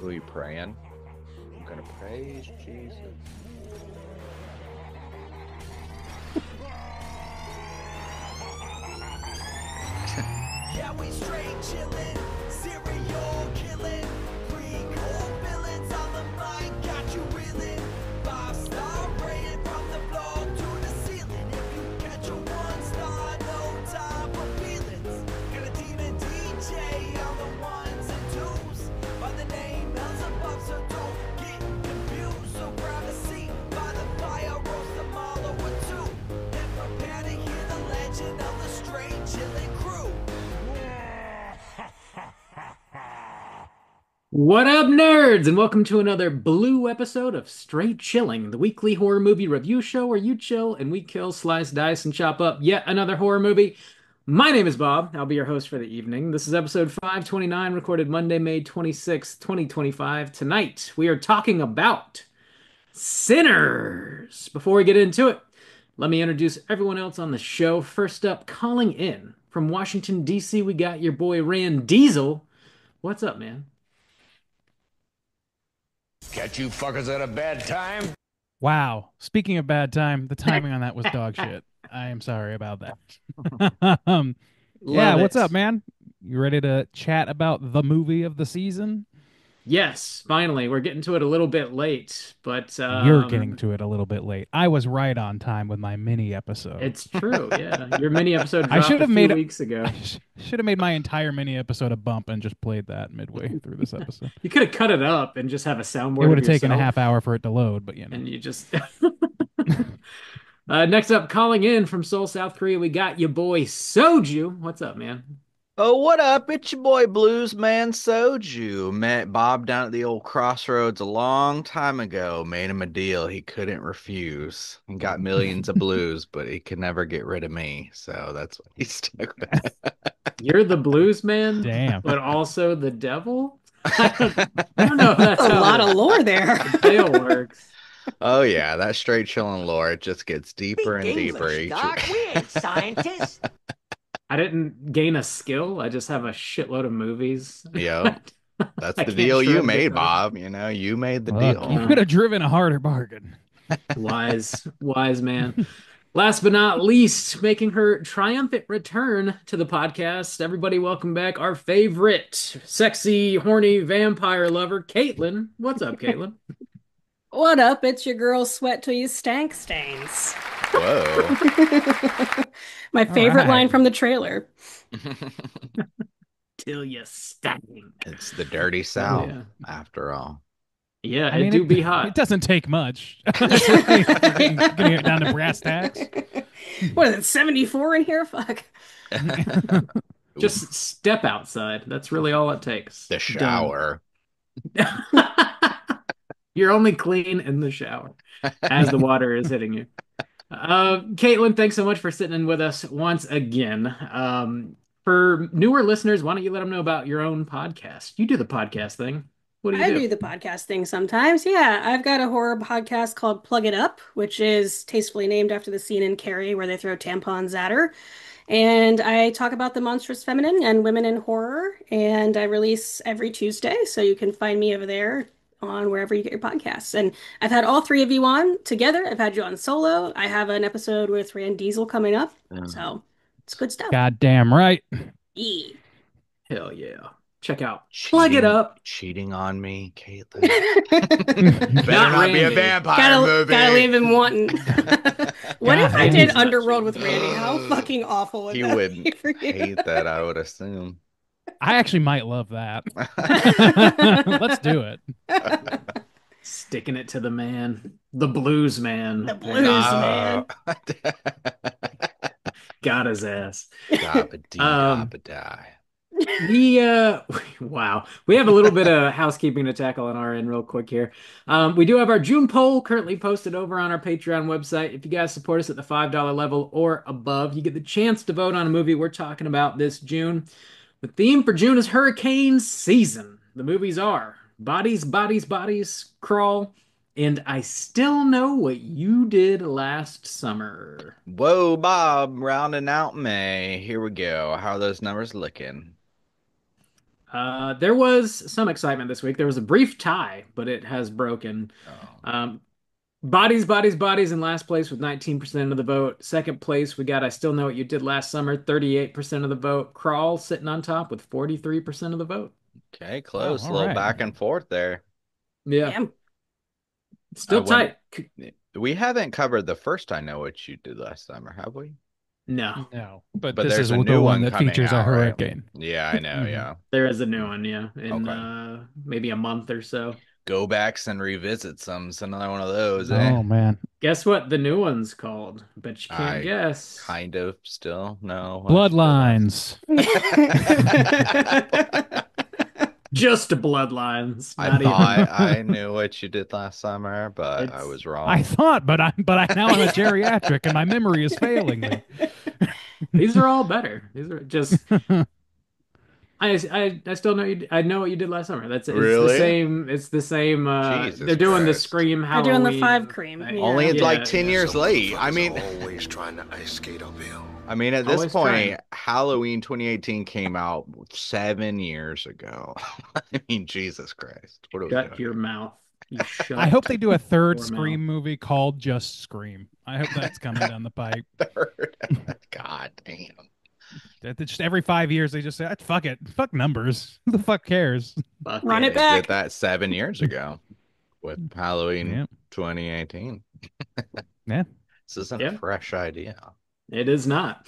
Who are you praying? I'm gonna praise Jesus. Yeah, we straight chillin', serial killin', pre-core villains on the mic, got you reelin'. Five-star rated from the floor to the ceiling. If you catch a one-star, no time for feelings. Got a demon DJ on the ones and twos, by the name Beelzebub, so don't get confused. So grab a seat by the fire, roast them all over two, and prepare to hear the legend of the straight chillin' crew. What up, nerds, and welcome to another blue episode of Straight Chilling, the weekly horror movie review show where you chill and we kill, slice, dice, and chop up yet another horror movie. My name is Bob. I'll be your host for the evening. This is episode 529, recorded Monday, May 26th, 2025. Tonight, we are talking about Sinners. Before we get into it, let me introduce everyone else on the show. First up, calling in from Washington, D.C., we got your boy Rand Diesel. What's up, man? Catch you fuckers at a bad time. Wow. Speaking of bad time, the timing on that was dog shit. I am sorry about that. Yeah, Love what's it. up, man? You ready to chat about the movie of the season? Yes, finally. We're getting to it a little bit late, but You're getting to it a little bit late. I was right on time with my mini episode. it's true. Yeah, your mini episode I dropped should a have few made weeks ago. should have made my entire mini episode a bump and just played that midway through this episode. You could have cut it up and just have a soundboard It would of have taken a yourself, half hour for it to load, but you know. and you just. Next up, calling in from Seoul, South Korea, we got your boy Soju. What's up, man? Oh, what up? It's your boy Blues Man Soju. Met Bob down at the old crossroads a long time ago. Made him a deal he couldn't refuse. He got millions of blues, but he could never get rid of me. So that's what he stuck with. You're the blues man, Damn. but also the devil? I don't know if that's A how lot the of lore there. tale works. Oh yeah, that straight chilling lore. It just gets deeper and Speak deeper English, each Doc. We ain't scientists. I didn't gain a skill. I just have a shitload of movies. Yep. That's I the can't deal you shred made, different. Bob. You know, you made the Look, deal. you could have driven a harder bargain. Wise, wise man. Last but not least, making her triumphant return to the podcast. Everybody, welcome back our favorite sexy, horny vampire lover, Caitlin. What's up, Caitlin? What up? It's your girl Sweat Till You Stank Stains. Whoa. My favorite right. line from the trailer. Till you sting. It's the dirty South, yeah. after all. Yeah, I it mean, do be hot. It doesn't take much. Getting it down to brass tacks. What is it, 74 in here? Fuck. Just step outside. That's really all it takes. The Done. shower. You're only clean in the shower as the water is hitting you. Caitlin, thanks so much for sitting in with us once again. For newer listeners, why don't you let them know about your own podcast? You do the podcast thing. What do you I do? do the podcast thing sometimes. Yeah, I've got a horror podcast called Plug It Up, which is tastefully named after the scene in Carrie where they throw tampons at her. And I talk about the monstrous feminine and women in horror. And I release every Tuesday, so you can find me over there on wherever you get your podcasts. And I've had all three of you on together. I've had you on solo. I have an episode with Rand Diesel coming up. So it's good stuff. Goddamn right. Yeah. Hell yeah. Check out Plug It Up. Cheating on me, Caitlin. Better Not not be a Randy. vampire movie. Gotta leave him wanting. What if I God, did he's not Underworld with cheating. Randy? How fucking awful would He that would be for you? hate that, I would assume. I actually might love that. Let's do it. Sticking it to the man. The blues man. The blues man. Got his ass. Dabba dee, Um, dabba die. Wow. We have a little bit of housekeeping to tackle on our end real quick here. We do have our June poll currently posted over on our Patreon website. If you guys support us at the $5 level or above, you get the chance to vote on a movie we're talking about this June. The theme for June is hurricane season. The movies are Bodies, Bodies, Bodies, Crawl, and I Still Know What You Did Last Summer. Whoa, Bob, rounding out May. Here we go. How are those numbers looking? There was some excitement this week. There was a brief tie, but it has broken. Oh, Bodies, Bodies, Bodies in last place with 19% of the vote. Second place, we got I Still Know What You Did Last Summer, 38% of the vote. Crawl sitting on top with 43% of the vote. okay, Wow, close. A all little right. back and forth there. Yeah, Damn. it's still When tight. we haven't covered the first I Know What You Did Last Summer, have we? No, No, but But this there's is a the new one one that coming features a out, right? hurricane. Yeah, I know. Mhm. Yeah. there is a new one, yeah, in Okay. maybe a month or so. Go backs and revisit some. It's another one of those, Oh eh? man, Guess what the new one's called? Bet you can't I guess. kind of still know what you did last. Bloodlines. Just Bloodlines, I not thought even. I knew what you did last summer, but I It's was I wrong. thought, but now I'm a geriatric and my memory is failing me. these are all better. These are just I still know I know what you did last summer. It's the Really? same. It's the same. Jesus They're doing the Christ. Scream They're doing the Halloween 5 cream. thing. Only Yeah. like Yeah, 10 yeah. years Some late. I motherfuckers mean, always trying to ice skate uphill. at this Always point, trying. Halloween 2018 came out 7 years ago. I mean, Jesus Christ. What are we Shut doing your here? mouth. You shut. I hope they do a third your Scream mouth. movie called just Scream. I hope that's coming down the pipe. Third. God damn. That just every 5 years they just say, "Ah, fuck it, fuck numbers. Who the fuck cares?" Fuck Run it They back. did that 7 years ago with Halloween Yeah, 2018. yeah. This isn't Yeah. a fresh idea. It is not.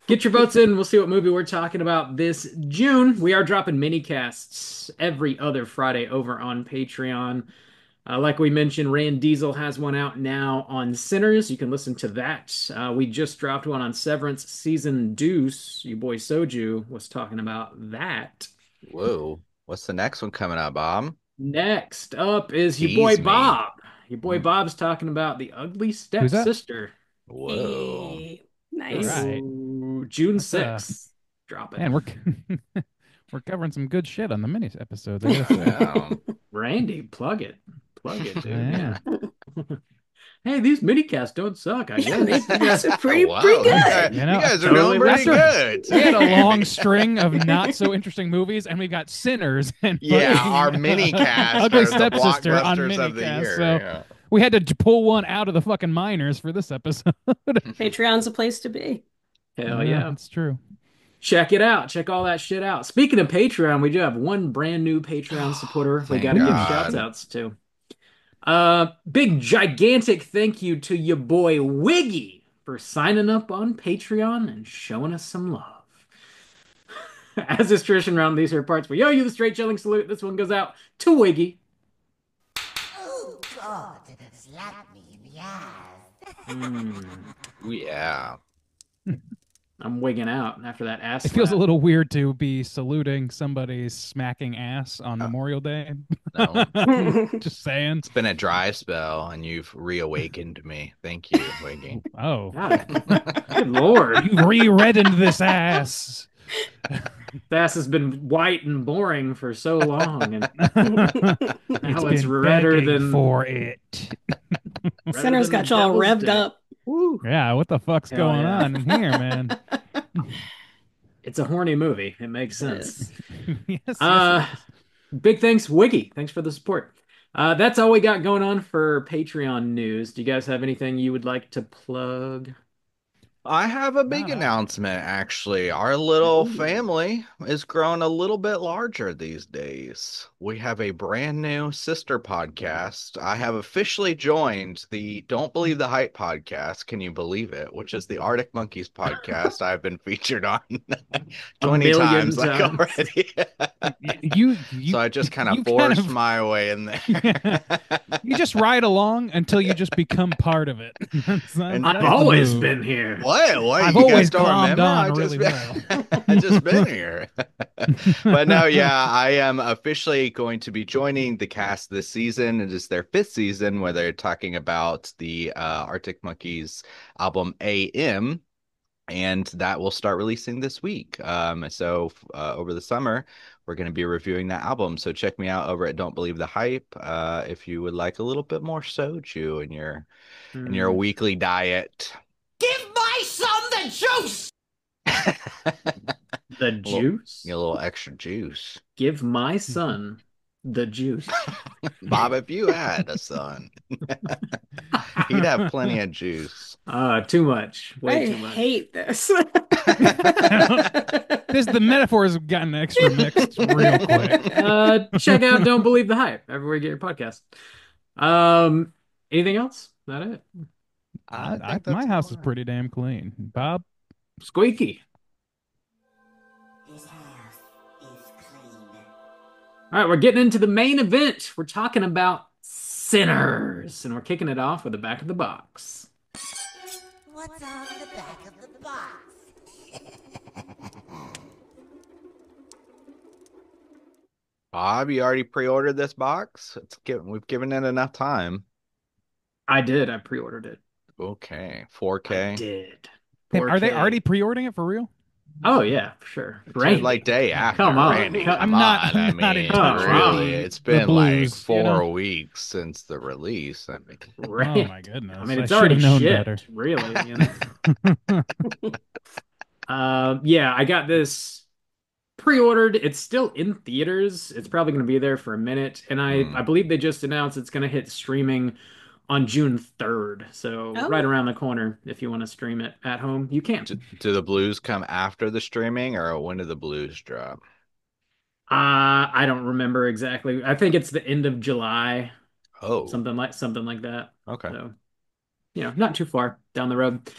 Get your votes in. We'll see what movie we're talking about this June. We are dropping mini casts every other Friday over on Patreon. Like we mentioned, Rand Diesel has one out now on Sinners. You can listen to that. We just dropped one on Severance Season Deuce. Your boy Soju was talking about that. Whoa. What's the next one coming up, Bob? Next up is your boy Tease me. Bob. Your boy Bob's talking about The Ugly Who's that? Stepsister. Whoa. Hey, nice. All right. Ooh, June That's, 6th. Drop it. Man, we're covering some good shit on the mini episodes. I gotta say. Yeah. Randy, plug it. Plug it, dude. Yeah. Hey, these minicasts don't suck, I guess. That's pretty Wow, good. You know, you guys are totally doing pretty right. good. We had a long string of not so interesting movies, and we got Sinners and Yeah, fucking, our mini cast Ugly are the Stepsister on blockbusters of the minicast, year. so Yeah. we had to pull one out of the fucking minors for this episode. Patreon's a place to be. Hell yeah. That's true. Check it out. Check all that shit out. Speaking of Patreon, we do have one brand new Patreon supporter we Thank got to give God. shouts outs to. Big gigantic thank you to your boy Wiggy for signing up on Patreon and showing us some love. As is tradition around these here parts, we owe you the straight chilling salute. This one goes out to Wiggy. Oh, God, slap me in the ass. Yeah. I'm wigging out after that ass. It feels a slap. little weird to be saluting somebody smacking ass on Memorial Day. No. Just saying. It's been a dry spell and you've reawakened me. Thank you, Wiggy. Oh, God, good lord. you re-reddened this ass. The ass has been white and boring for so long, and It's now it's been redder begging than for it. redder Sinners than got the y'all devil's revved dick. up. Woo. Yeah, what the fuck's Hell going yeah. on in here, man? It's a horny movie. It makes sense. Yes, Big thanks, Wiggy. Thanks for the support. That's all we got going on for Patreon news. Do you guys have anything you would like to plug? I have a big No. announcement, actually. Our little family is growing a little bit larger these days. We have a brand new sister podcast. I have officially joined the Don't Believe the Hype podcast. Can you believe it? Which is the Arctic Monkeys podcast I've been featured on 20 million times like times. already. you So I just kind of you forced kind of- my way in there. you just ride along until you just become part of it. And I've That's the always move. been here. What? I've You guys always don't glommed remember? on I just really been- well. I just been here. But no, yeah, I am officially going to be joining the cast this season. It is their 5th season where they're talking about the Arctic Monkeys album AM. And that will start releasing this week. So over the summer, we're going to be reviewing that album. So check me out over at Don't Believe the Hype if you would like a little bit more soju in your weekly diet. Give my son the juice! The juice? Get a little extra juice. Give my son the juice. Bob, if you had a son, he'd have plenty of juice. Too much. Way I too much. hate this. The metaphors have gotten extra mixed real quick. Check out Don't Believe the Hype everywhere you get your podcast. Anything else? Is that it? My house is pretty damn clean. Bob? Squeaky. This house is clean. All right, we're getting into the main event. We're talking about Sinners, and we're kicking it off with the back of the box. What's on the back of the box? Bob, you already pre-ordered this box? We've given it enough time. I did. I pre-ordered it. Okay, I 4K. did. Hey, are they 4K. already pre-ordering it for real? Oh yeah, for sure. It's Randy. like day after. Come on. Randy, I'm come not- on. I'm not I mean, entirely really, it's been the like blues, 4 you know? weeks since the release. I mean, Randy. Oh my goodness. I mean, it's should already have known shit, better. really. You know? Yeah, I got this pre-ordered. It's still in theaters. It's probably going to be there for a minute, and I believe they just announced it's going to hit streaming on June 3rd. So Oh. right around the corner. If you want to stream it at home, you can. do the blues come after the streaming, or when do the blues drop? I don't remember exactly. I think it's the end of July, Oh, something like that. okay. So, not too far down the road.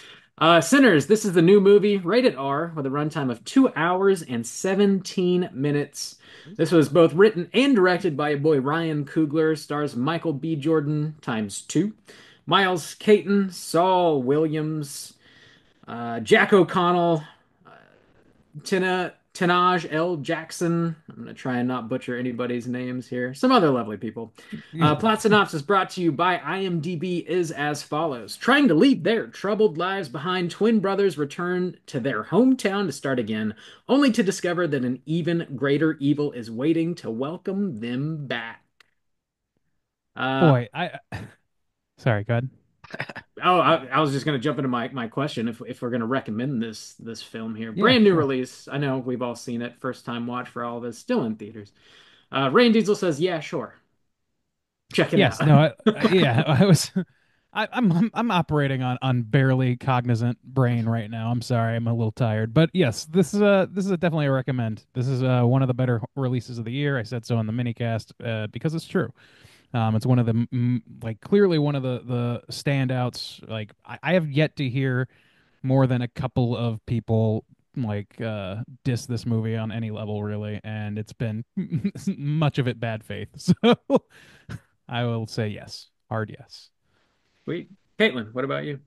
Sinners, this is the new movie, rated R, with a runtime of 2 hours and 17 minutes. This was both written and directed by your boy Ryan Coogler, stars Michael B. Jordan ×2, Miles Caton, Saul Williams, Jack O'Connell, Tenaj L. Jackson. I'm going to try and not butcher anybody's names here. Some other lovely people. Plot synopsis brought to you by IMDb is as follows. Trying to leave their troubled lives behind, twin brothers return to their hometown to start again, only to discover that an even greater evil is waiting to welcome them back. Boy, sorry, go ahead. I was just going to jump into my question if we're going to recommend this film here. Yeah, Brand new sure. release. I know we've all seen it. First time watch for all of us. Still in theaters. Rain Diesel says, yeah, sure. Check it Yes, out. no, I'm operating on barely cognizant brain right now. I'm sorry, I'm a little tired, but yes, this is definitely a recommend. This is one of the better releases of the year. I said so on the minicast because it's true. It's one of the clearly one of the standouts. Like I have yet to hear more than a couple of people diss this movie on any level really, and it's been much of it bad faith. So I will say yes, hard yes. Sweet. Caitlin, what about you?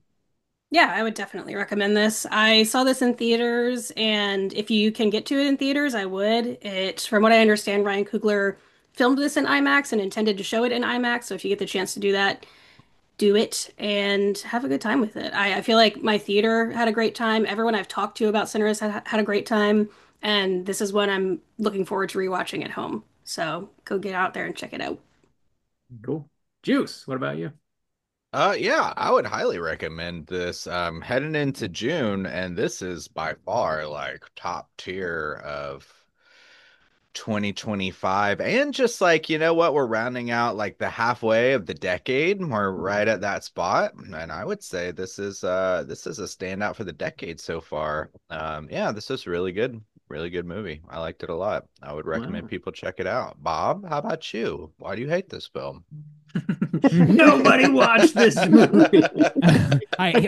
Yeah, I would definitely recommend this. I saw this in theaters, and if you can get to it in theaters, I would. From what I understand, Ryan Coogler filmed this in IMAX and intended to show it in IMAX. So if you get the chance to do that, do it and have a good time with it. I feel like my theater had a great time. Everyone I've talked to about Sinners had a great time, and this is one I'm looking forward to rewatching at home. So go get out there and check it out. Cool. Juice, what about you? Yeah, I would highly recommend this. Heading into June, and this is by far like top tier of 2025, and just like, you know what, we're rounding out like the halfway of the decade. We're right at that spot, and I would say this is a standout for the decade so far. Yeah, this is really good movie. I liked it a lot. I would recommend Wow. people check it out. Bob, how about you? Why do you hate this film? Nobody watched this movie.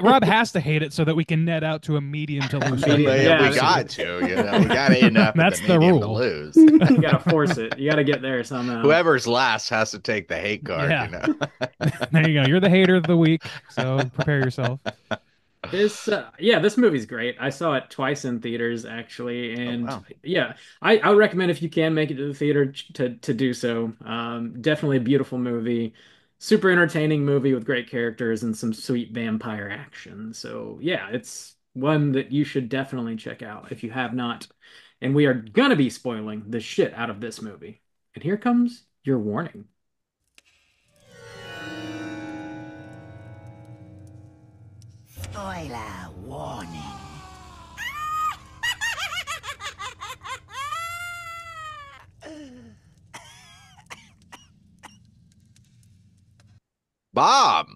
Rob has to hate it so that we can net out to a medium to lose. Medium, rating. yeah. We got to, we got to end up That's at the the medium to rule. lose. You gotta force it. You gotta get there somehow. Whoever's last has to take the hate card, Yeah. you know. There you go. You're the hater of the week, so prepare yourself. This movie's great. I saw it twice in theaters actually, and wow. yeah, I would recommend if you can make it to the theater to do so. Definitely a beautiful movie, super entertaining movie with great characters and some sweet vampire action. So yeah, it's one that you should definitely check out if you have not. And we are gonna be spoiling the shit out of this movie. And here comes your warning. Spoiler warning. Bob,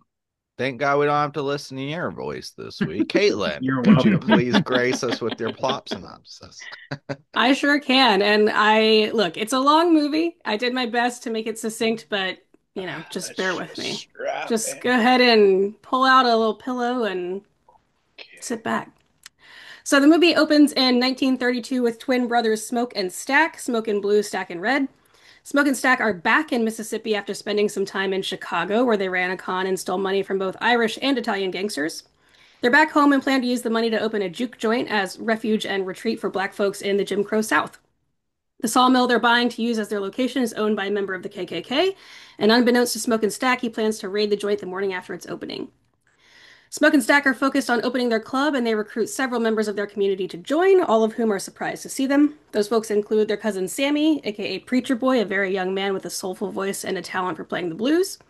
thank God we don't have to listen to your voice this week. Caitlin, You're could you welcome. please grace us with your plot synopsis? I sure can. And look, it's a long movie. I did my best to make it succinct, but just bear with me. Just go ahead and pull out a little pillow and sit back. So the movie opens in 1932 with twin brothers Smoke and Stack, Smoke in blue, Stack in red. Smoke and Stack are back in Mississippi after spending some time in Chicago, where they ran a con and stole money from both Irish and Italian gangsters. They're back home and plan to use the money to open a juke joint as refuge and retreat for black folks in the Jim Crow South. The sawmill they're buying to use as their location is owned by a member of the KKK, and unbeknownst to Smoke and Stack, he plans to raid the joint the morning after its opening. Smoke and Stack are focused on opening their club, and they recruit several members of their community to join, all of whom are surprised to see them. Those folks include their cousin Sammy, aka Preacher Boy, a very young man with a soulful voice and a talent for playing the blues.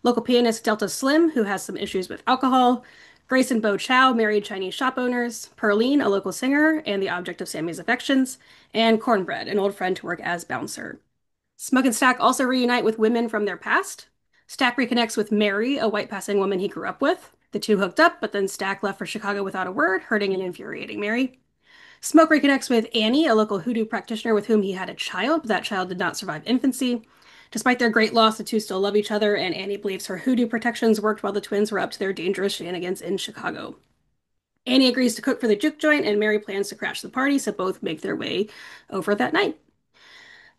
Local pianist Delta Slim, who has some issues with alcohol. Grace and Bo Chow, married Chinese shop owners. Perline, a local singer and the object of Sammy's affections. And Cornbread, an old friend to work as bouncer. Smoke and Stack also reunite with women from their past. Stack reconnects with Mary, a white passing woman he grew up with. The two hooked up, but then Stack left for Chicago without a word, hurting and infuriating Mary. Smoke reconnects with Annie, a local hoodoo practitioner with whom he had a child, but that child did not survive infancy. Despite their great loss, the two still love each other, and Annie believes her hoodoo protections worked while the twins were up to their dangerous shenanigans in Chicago. Annie agrees to cook for the juke joint, and Mary plans to crash the party, so both make their way over that night.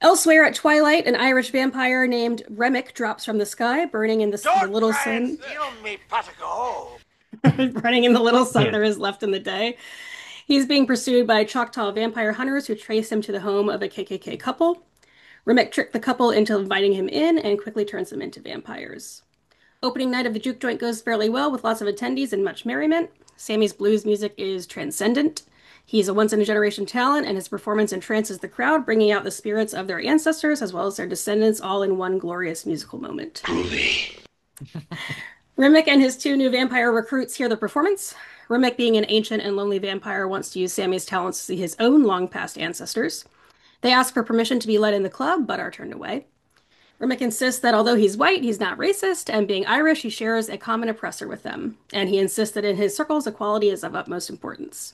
Elsewhere at twilight, an Irish vampire named Remick drops from the sky, burning in the little sun. Burning in the little sun there is left in the day. He's being pursued by Choctaw vampire hunters who trace him to the home of a KKK couple. Remick tricked the couple into inviting him in and quickly turns them into vampires. Opening night of the juke joint goes fairly well with lots of attendees and much merriment. Sammy's blues music is transcendent. He's a once-in-a-generation talent, and his performance entrances the crowd, bringing out the spirits of their ancestors as well as their descendants all in one glorious musical moment. Remick and his two new vampire recruits hear the performance. Remick, being an ancient and lonely vampire, wants to use Sammy's talents to see his own long-past ancestors. They ask for permission to be let in the club, but are turned away. Remick insists that although he's white, he's not racist, and being Irish, he shares a common oppressor with them, and he insists that in his circles, equality is of utmost importance.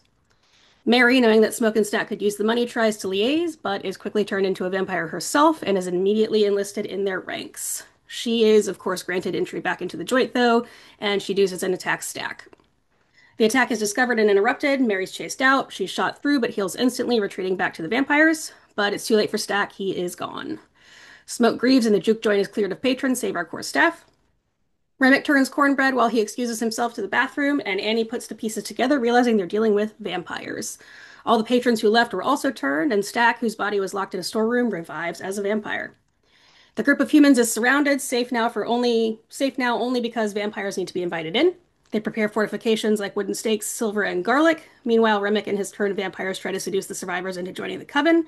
Mary, knowing that Smoke and Stack could use the money, tries to liaise, but is quickly turned into a vampire herself and is immediately enlisted in their ranks. She is, of course, granted entry back into the joint, though, and she uses an attack Stack. The attack is discovered and interrupted. Mary's chased out. She's shot through, but heals instantly, retreating back to the vampires. But it's too late for Stack. He is gone. Smoke grieves, and the juke joint is cleared of patrons, save our core staff. Remick turns Cornbread while he excuses himself to the bathroom, and Annie puts the pieces together, realizing they're dealing with vampires. All the patrons who left were also turned, and Stack, whose body was locked in a storeroom, revives as a vampire. The group of humans is surrounded, safe now only because vampires need to be invited in. They prepare fortifications like wooden stakes, silver, and garlic. Meanwhile, Remick and his turned vampires try to seduce the survivors into joining the coven,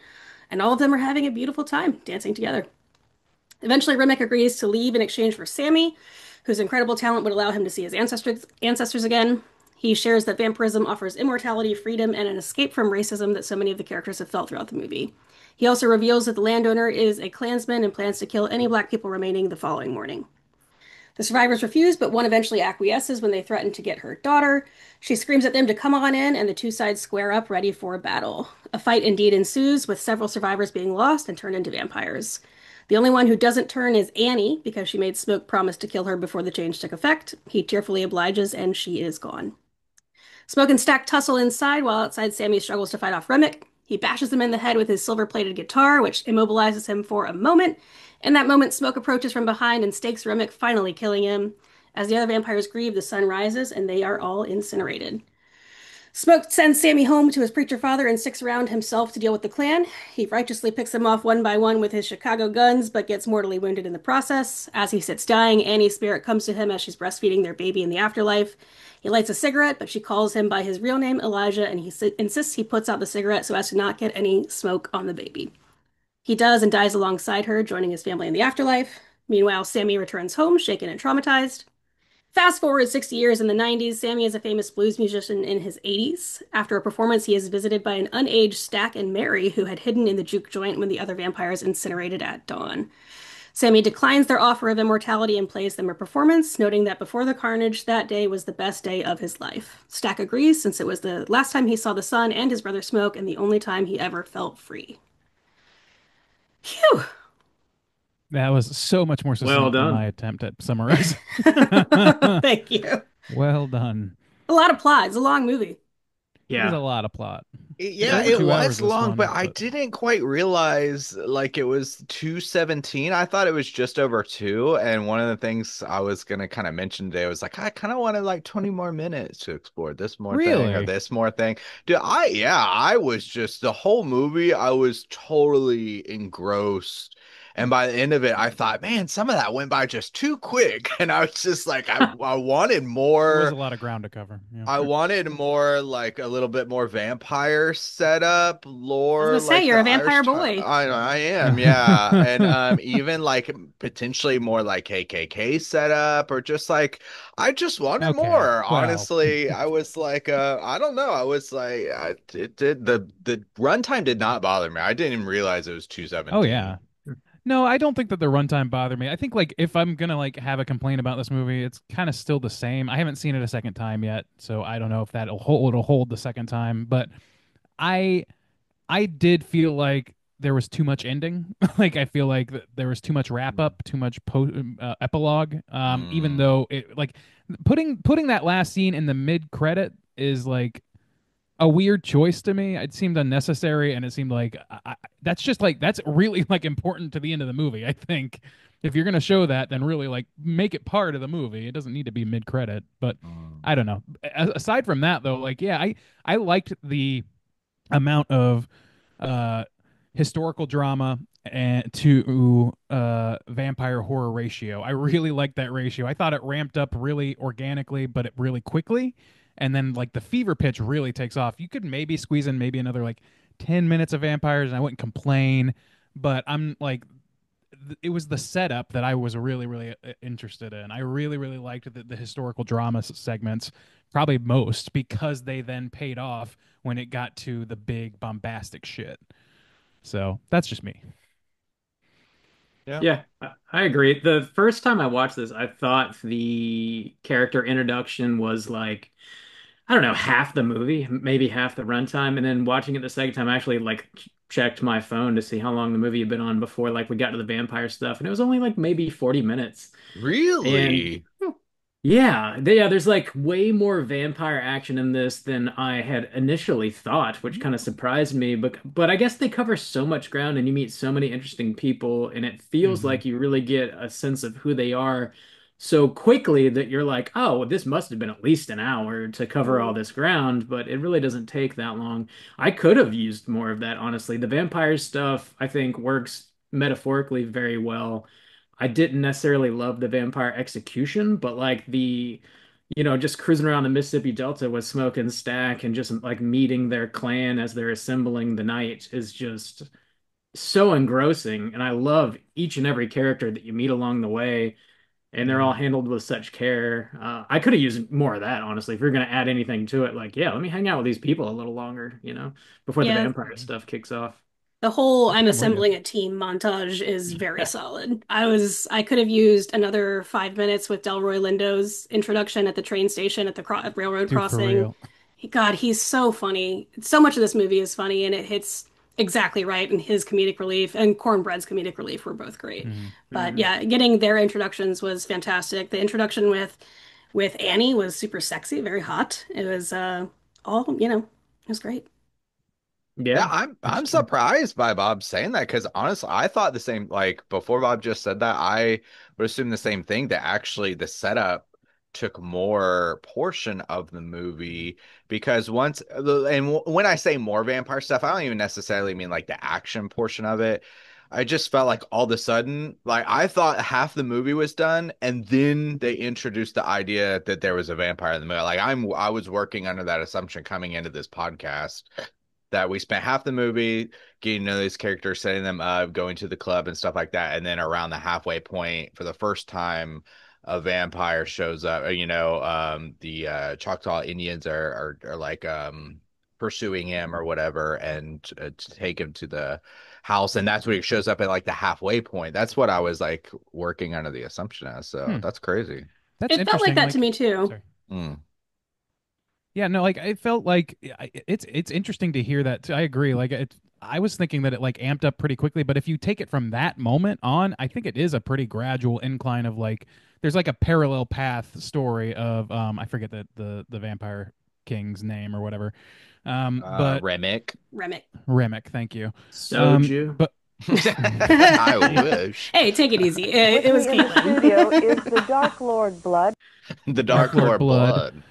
and all of them are having a beautiful time dancing together. Eventually, Remick agrees to leave in exchange for Sammy, whose incredible talent would allow him to see his ancestors again. He shares that vampirism offers immortality, freedom, and an escape from racism that so many of the characters have felt throughout the movie. He also reveals that the landowner is a Klansman and plans to kill any black people remaining the following morning. The survivors refuse, but one eventually acquiesces when they threaten to get her daughter. She screams at them to come on in, and the two sides square up, ready for a battle. A fight indeed ensues, with several survivors being lost and turned into vampires. The only one who doesn't turn is Annie, because she made Smoke promise to kill her before the change took effect. He tearfully obliges, and she is gone. Smoke and Stack tussle inside, while outside Sammy struggles to fight off Remick. He bashes him in the head with his silver-plated guitar, which immobilizes him for a moment. In that moment, Smoke approaches from behind and stakes Remick, finally killing him. As the other vampires grieve, the sun rises, and they are all incinerated. Smoke sends Sammy home to his preacher father and sticks around himself to deal with the clan. He righteously picks them off one by one with his Chicago guns, but gets mortally wounded in the process. As he sits dying, Annie's spirit comes to him as she's breastfeeding their baby in the afterlife. He lights a cigarette, but she calls him by his real name, Elijah, and he insists he puts out the cigarette so as to not get any smoke on the baby. He does and dies alongside her, joining his family in the afterlife. Meanwhile, Sammy returns home, shaken and traumatized. Fast forward 60 years in the 90s, Sammy is a famous blues musician in his 80s. After a performance, he is visited by an unaged Stack and Mary, who had hidden in the juke joint when the other vampires incinerated at dawn. Sammy declines their offer of immortality and plays them a performance, noting that before the carnage, that day was the best day of his life. Stack agrees, since it was the last time he saw the sun and his brother smoke, and the only time he ever felt free. Phew! That was so much more Well succinct than my done. attempt at summarizing. Thank you. Well done. A lot of plot. It's a long movie. It is a Yeah. lot of plot. It's Yeah, over it 2 hours, was this long, but one, I but didn't quite realize like it was 2:17. I thought it was just over two. And one of the things I was gonna kind of mention today was like I kind of wanted like 20 more minutes to explore this more thing or really, this more thing. Dude, I was just the whole movie, I was totally engrossed. And by the end of it, I thought, man, some of that went by just too quick. And I was just like, I wanted there was a more. lot of ground to cover. Yeah. I wanted more like a little bit more vampire setup, I was lore, gonna say, like you're the a Irish. vampire boy. I am, yeah, and even like potentially more like KKK setup, or just like I just wanted Okay. more. Well, Honestly, I was like, I don't know, I was like, it did the runtime did not bother me. I didn't even realize it was oh 2:17. yeah. No, I don't think that the runtime bothered me. I think like if I'm gonna like have a complaint about this movie, it's kind of still the same. I haven't seen it a second time yet, so I don't know if it'll hold the second time. But I I did feel like there was too much ending. Like I feel like there was too much wrap up, too much epilogue. Even Mm. though it like putting that last scene in the mid credit is like a weird choice to me. It seemed unnecessary, and it seemed like that's just like that's really like important to the end of the movie. I think if you're gonna show that, then really like make it part of the movie. It doesn't need to be mid credit. But Mm. I don't know. Aside from that, though, like yeah, I liked the amount of uh historical drama and to vampire horror ratio. I really liked that ratio. I thought it ramped up really organically, but it really quickly. And then like the fever pitch really takes off. You could maybe squeeze in maybe another like 10 minutes of vampires and I wouldn't complain, but I'm like it was the setup that I was really interested in. I really liked the historical drama segments, probably most because they then paid off when it got to the big bombastic shit. So that's just me. Yeah. Yeah, I agree. The first time I watched this, I thought the character introduction was like, I don't know, half the movie, maybe half the runtime. And then watching it the second time, I actually like checked my phone to see how long the movie had been on before like we got to the vampire stuff. And it was only like maybe 40 minutes. And Really? yeah, there's like way more vampire action in this than I had initially thought, which kind of surprised me. But I guess they cover so much ground and you meet so many interesting people, and it feels Hmm. like you really get a sense of who they are so quickly that you're like, oh, well, this must have been at least an hour to cover all this ground, but it really doesn't take that long. I could have used more of that, honestly. The vampire stuff, I think, works metaphorically very well. I didn't necessarily love the vampire execution, but like just cruising around the Mississippi Delta with Smoke and Stack and just like meeting their clan as they're assembling the night is just so engrossing. And I love each and every character that you meet along the way, and they're all Hmm. handled with such care. I could have used more of that, honestly. If you're going to add anything to it, like, yeah, let me hang out with these people a little longer, before the Yeah, vampire stuff kicks off. the whole I'm I'm with you. assembling a team montage is very solid. I could have used another 5 minutes with Delroy Lindo's introduction at the train station at the railroad Dude, for crossing. real. God, he's so funny. So much of this movie is funny and it hits exactly right. And his comedic relief and Cornbread's comedic relief were both great. Hmm. But Mhm. yeah, getting their introductions was fantastic. The introduction with Annie was super sexy, very hot. It was it was great. Yeah, Yeah, It's I'm true. surprised by Bob saying that because honestly, I thought the same. Like before Bob just said that, I would assume the same thing. That actually the setup took more portion of the movie because when I say more vampire stuff, I don't even necessarily mean like the action portion of it. I just felt like all of a sudden, like I thought half the movie was done, and then they introduced the idea that there was a vampire in the movie. Like I was working under that assumption coming into this podcast that we spent half the movie getting to know these characters, setting them up, going to the club and stuff like that. And then around the halfway point, for the first time, a vampire shows up. The Choctaw Indians are like pursuing him or whatever, and to take him to the house, and that's when he shows up at like the halfway point. That's what I was like working under the assumption as. So Hmm. that's crazy. That's It felt like interesting. that to Like, me too. sorry. Mm. Yeah, no, like I felt like it's interesting to hear that too. I agree. Like I was thinking that it like amped up pretty quickly, but if you take it from that moment on, I think it is a pretty gradual incline of like there's like a parallel path story of I forget the vampire king's name or whatever. But Remick. Remick. Remick, thank you. Soju. But I wish. Hey, take it easy. It was Caitlin. Studio is the Dark Lord Blood. The Dark Lord Blood.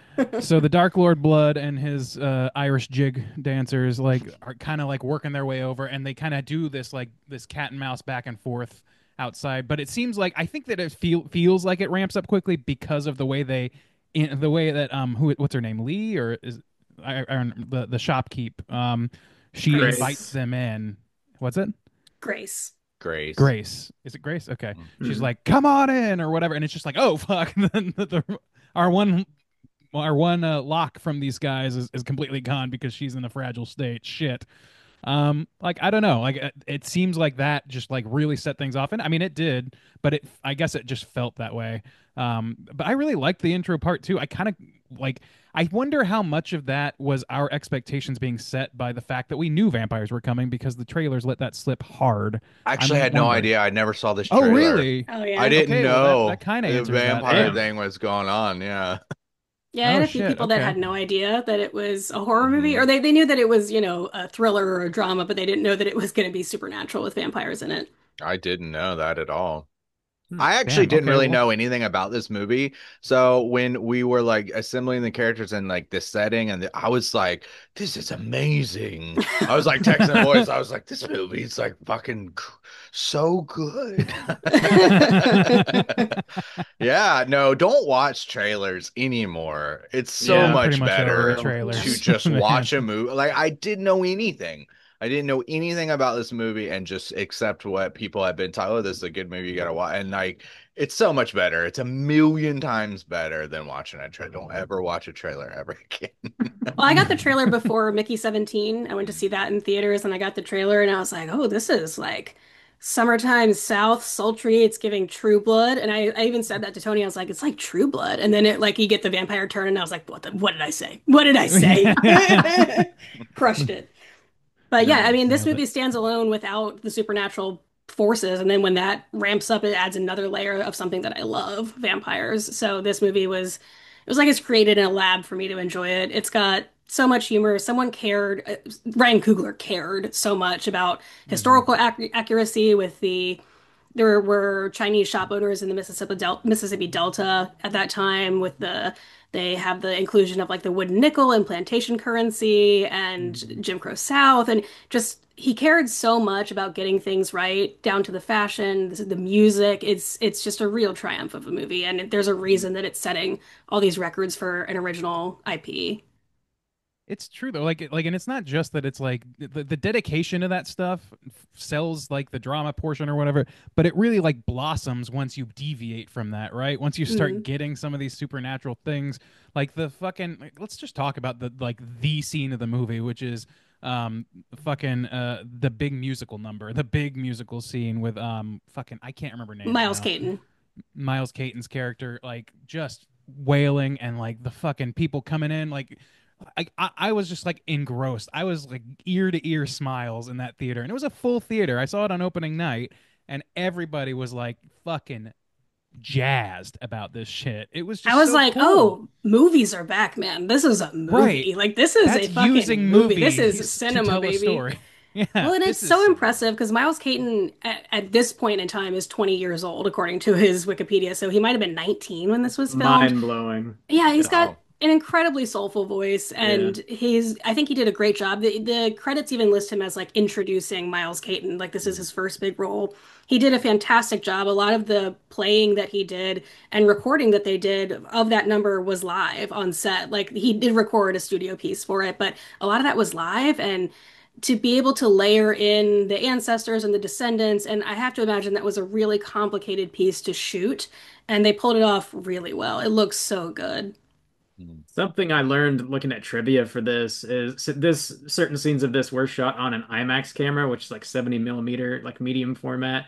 So the Dark Lord Blood and his Irish jig dancers like are kind of like working their way over, and they kind of do this like this cat and mouse back and forth outside. But it seems like I think that it feels like it ramps up quickly because of the way the way that what's her name, Lee, or is the shopkeep she Grace. invites them in. What's it? Grace. Grace. Grace. Is it Grace? Okay. She's Mhm. like, "Come on in," or whatever, and it's just like, "Oh fuck!" Then our one lock from these guys is completely gone because she's in a fragile state. Shit. Like I don't know. Like it seems like that just like really set things off, and I mean it did, but I guess it just felt that way. But I really liked the intro part too. I kind of like. I wonder how much of that was our expectations being set by the fact that we knew vampires were coming because the trailers let that slip hard. Actually, I I'm had no wondering. idea. I never saw this Oh, trailer. really? Oh yeah. I didn't Okay, well, know that kind of the answers that. vampire Damn. thing was going on. Yeah. Yeah, I had Oh a few shit. people that Okay. had no idea that it was a horror movie, Mhm. or they knew that it was, a thriller or a drama, but they didn't know that it was going to be supernatural with vampires in it. I didn't know that at all. Hmm. I actually Damn. didn't Okay. really Well, know anything about this movie. So when we were like assembling the characters in like this setting, and I was like, "This is amazing." I was like texting the boys. I was like, "This movie is like fucking so good." Yeah, no, don't watch trailers anymore. It's so Yeah, I'm pretty much much over better trailers. to just Man. watch a movie. Like I didn't know anything. I didn't know anything about this movie and just accept what people have been telling. Oh, this is a good movie. You gotta watch. And like, it's so much better. It's a million times better than watching a trailer. Don't ever watch a trailer ever again. Well, I got the trailer before Mickey 17. I went to see that in theaters and I got the trailer and I was like, oh, this is like summertime South, sultry. It's giving True Blood. And I even said that to Tony. I was like, it's like True Blood. And then it like you get the vampire turn and I was like, what did I say? What did I say? Crushed it. But yeah, I mean, this Nailed it. movie stands alone without the supernatural forces, and then when that ramps up, it adds another layer of something that I love, vampires. So this movie it was like it's created in a lab for me to enjoy it. It's got so much humor. Someone cared, Ryan Coogler cared so much about Mhm. historical accuracy with there were Chinese shop owners in the Mississippi Delta at that time with they have the inclusion of like the wooden nickel and plantation currency and Jim Crow South and just he cared so much about getting things right down to the fashion, the music. It's just a real triumph of a movie and there's a reason that it's setting all these records for an original IP. It's true though, and it's not just that it's like the dedication to that stuff sells like the drama portion or whatever, but it really like blossoms once you deviate from that, right? Once you start Mhm. getting some of these supernatural things, like the fucking let's just talk about the scene of the movie, which is fucking the big musical number, the big musical scene with fucking I can't remember names Miles now. Caton. Miles Caton's character like just wailing and like the fucking people coming in like I was just like engrossed. I was like ear to ear smiles in that theater, and it was a full theater. I saw it on opening night, and everybody was like fucking jazzed about this shit. It was I just was so like, cool. oh, movies are back, man. This is a Right. movie. Like, this is a That's fucking using movie. This is movies to cinema, tell a baby. story. Yeah, Well, and it's this is so cinema. impressive because Miles Caton at this point in time is 20 years old, according to his Wikipedia. So he might have been 19 when this was filmed. Mind blowing. Yeah, he's got Oh. an incredibly soulful voice, Yeah. and I think he did a great job. The credits even list him as like introducing Miles Caton, like this is his first big role. He did a fantastic job. A lot of the playing that he did and recording that they did of that number was live on set. Like he did record a studio piece for it, but a lot of that was live and to be able to layer in the ancestors and the descendants, and I have to imagine that was a really complicated piece to shoot, and they pulled it off really well. It looks so good. Mm. Something I learned looking at trivia for this is this certain scenes of this were shot on an IMAX camera, which is like 70 millimeter, like medium format.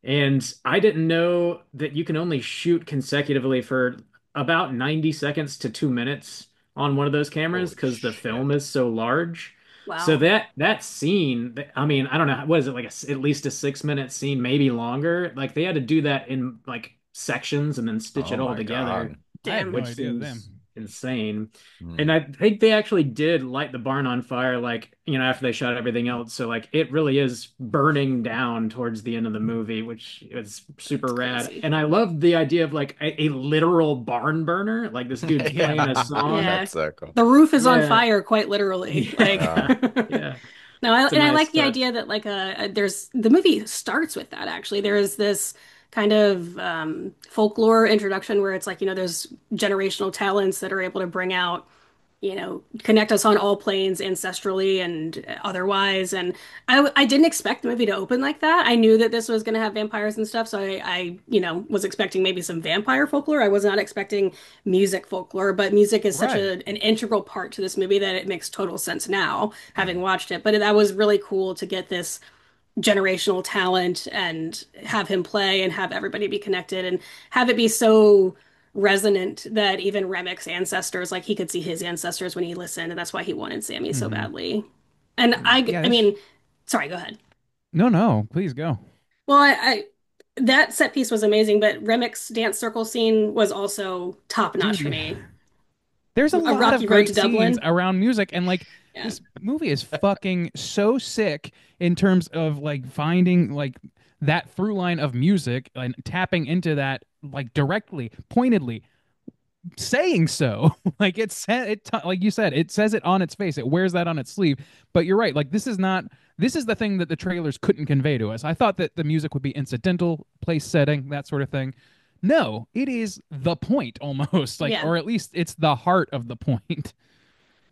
And I didn't know that you can only shoot consecutively for about 90 seconds to 2 minutes on one of those cameras Holy because the shit. film is so large. So Wow. that scene, I mean, I don't know, what is it like at least a 6 minute scene, maybe longer? Like they had to do that in like sections and then stitch Oh it all my together, God. I had no Damn. which idea. seems Damn. insane. And Mm. I think they actually did light the barn on fire, like, after they shot everything else. So, like, it really is burning down towards the end of the movie, which is super It's rad. crazy. And I love the idea of, like, a literal barn burner. Like, this dude's playing a Yeah, song. Yeah. that's so cool. The roof is on Yeah. fire, quite literally. Like, Yeah. Yeah. no, It's a and I nice like the touch. idea that like there's the movie starts with that actually. There is this kind of folklore introduction where it's like, there's generational talents that are able to bring out connect us on all planes ancestrally and otherwise. And I didn't expect the movie to open like that. I knew that this was going to have vampires and stuff, so I was expecting maybe some vampire folklore. I was not expecting music folklore, but music is such Right. an integral part to this movie that it makes total sense now, having Mm. watched it. But that was really cool to get this generational talent and have him play and have everybody be connected and have it be so resonant that even Remic's ancestors, like he could see his ancestors when he listened, and that's why he wanted Sammy so Hmm. badly. And I, Yeah, I this. mean, sorry, go ahead. No, no, please go. Well, that set piece was amazing, but Remic's dance circle scene was also top Dude, notch for yeah. me. There's a A lot of Rocky Road to great scenes Dublin. around music, and like Yeah. this movie is fucking so sick in terms of like finding like that through line of music and tapping into that like directly, pointedly, saying so. Like it said like you said, it says it on its face. It wears that on its sleeve. But you're right. Like this is the thing that the trailers couldn't convey to us. I thought that the music would be incidental, place setting, that sort of thing. No, it is the point almost, like, Yeah. or at least it's the heart of the point.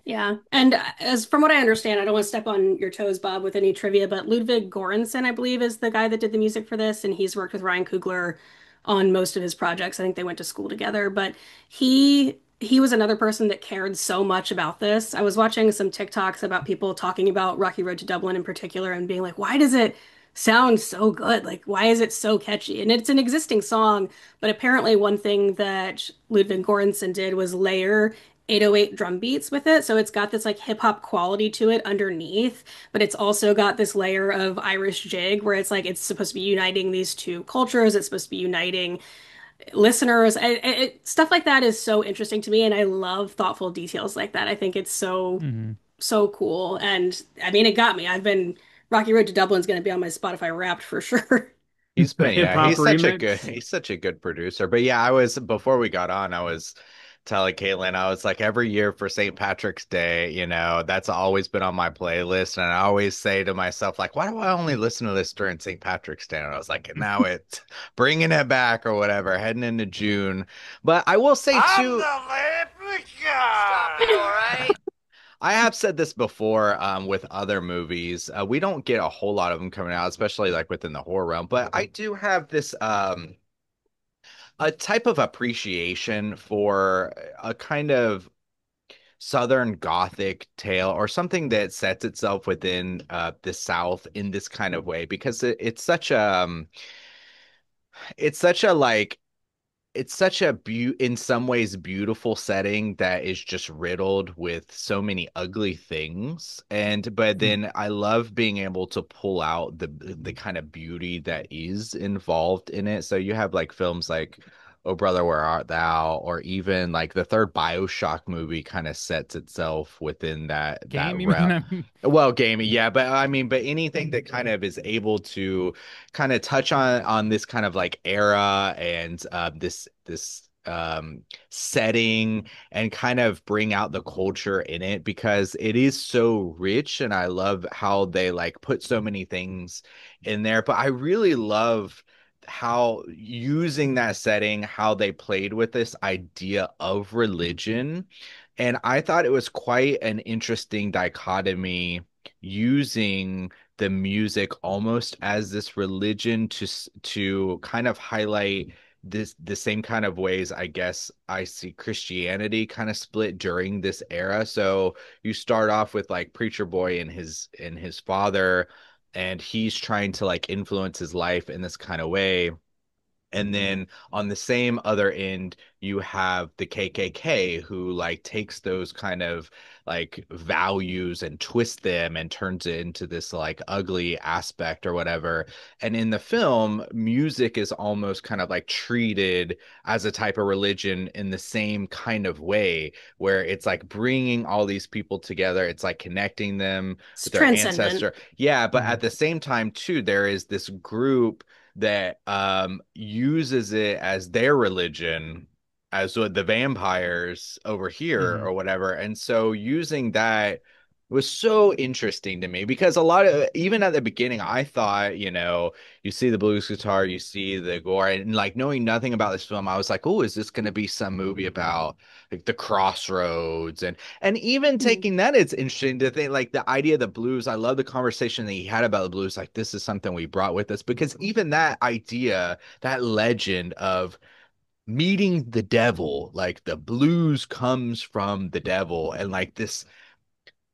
Yeah. And as from what I understand, I don't want to step on your toes, Bob, with any trivia, but Ludwig Göransson, I believe, is the guy that did the music for this, and he's worked with Ryan Coogler on most of his projects. I think they went to school together, but he was another person that cared so much about this. I was watching some TikToks about people talking about Rocky Road to Dublin in particular and being like, why does it sound so good? Like, why is it so catchy? And it's an existing song, but apparently one thing that Ludwig Göransson did was layer 808 drum beats with it. So it's got this like hip hop quality to it underneath, but it's also got this layer of Irish jig where it's like it's supposed to be uniting these two cultures. It's supposed to be uniting listeners. Stuff like that is so interesting to me, and I love thoughtful details like that. I think it's Hmm. so cool. And I mean, it got me. I've been Rocky Road to Dublin's going to be on my Spotify Wrapped for sure. He's The been, hip yeah, hop remix. he's such a good producer. But yeah, before we got on, I was telling Caitlin, I was like, every year for St. Patrick's Day, that's always been on my playlist. And I always say to myself, like, why do I only listen to this during St. Patrick's Day? And I was like, now it's bringing it back or whatever, heading into June. But I will say I'm too, the leprechaun. All right. I have said this before with other movies. We don't get a whole lot of them coming out, especially like within the horror realm. But I do have this a type of appreciation for a kind of Southern Gothic tale or something that sets itself within the South in this kind of way because it's such a like it's such a in some ways beautiful setting that is just riddled with so many ugly things but then I love being able to pull out the kind of beauty that is involved in it. So you have like films like Oh Brother Where Art Thou, or even like the third BioShock movie kind of sets itself within that Game, you realm. mean? Well, gaming, yeah, but I mean, but anything that kind of is able to kind of touch on this kind of like era and this setting and kind of bring out the culture in it because it is so rich and I love how they like put so many things in there. But I really love how using that setting, how they played with this idea of religion. And I thought it was quite an interesting dichotomy using the music almost as this religion to kind of highlight the same kind of ways I guess I see Christianity kind of split during this era. So you start off with like Preacher Boy and his father, and he's trying to like influence his life in this kind of way. And then on the same other end, you have the KKK who like takes those kind of like values and twists them and turns it into this like ugly aspect or whatever. And in the film, music is almost kind of like treated as a type of religion in the same kind of way, where it's like bringing all these people together. It's like connecting them It's with their transcendent. ancestor. Yeah, but Mhm. at the same time, too, there is this group that uses it as their religion, as with the vampires over here Mhm. or whatever. And so using that was so interesting to me because a lot of, even at the beginning, I thought, you see the blues guitar, you see the gore, and like knowing nothing about this film, I was like, oh, is this going to be some movie about like the crossroads? And even Mhm. taking that, it's interesting to think like the idea of the blues. I love the conversation that he had about the blues. Like, this is something we brought with us because even that idea, that legend of meeting the devil, like the blues comes from the devil, and like this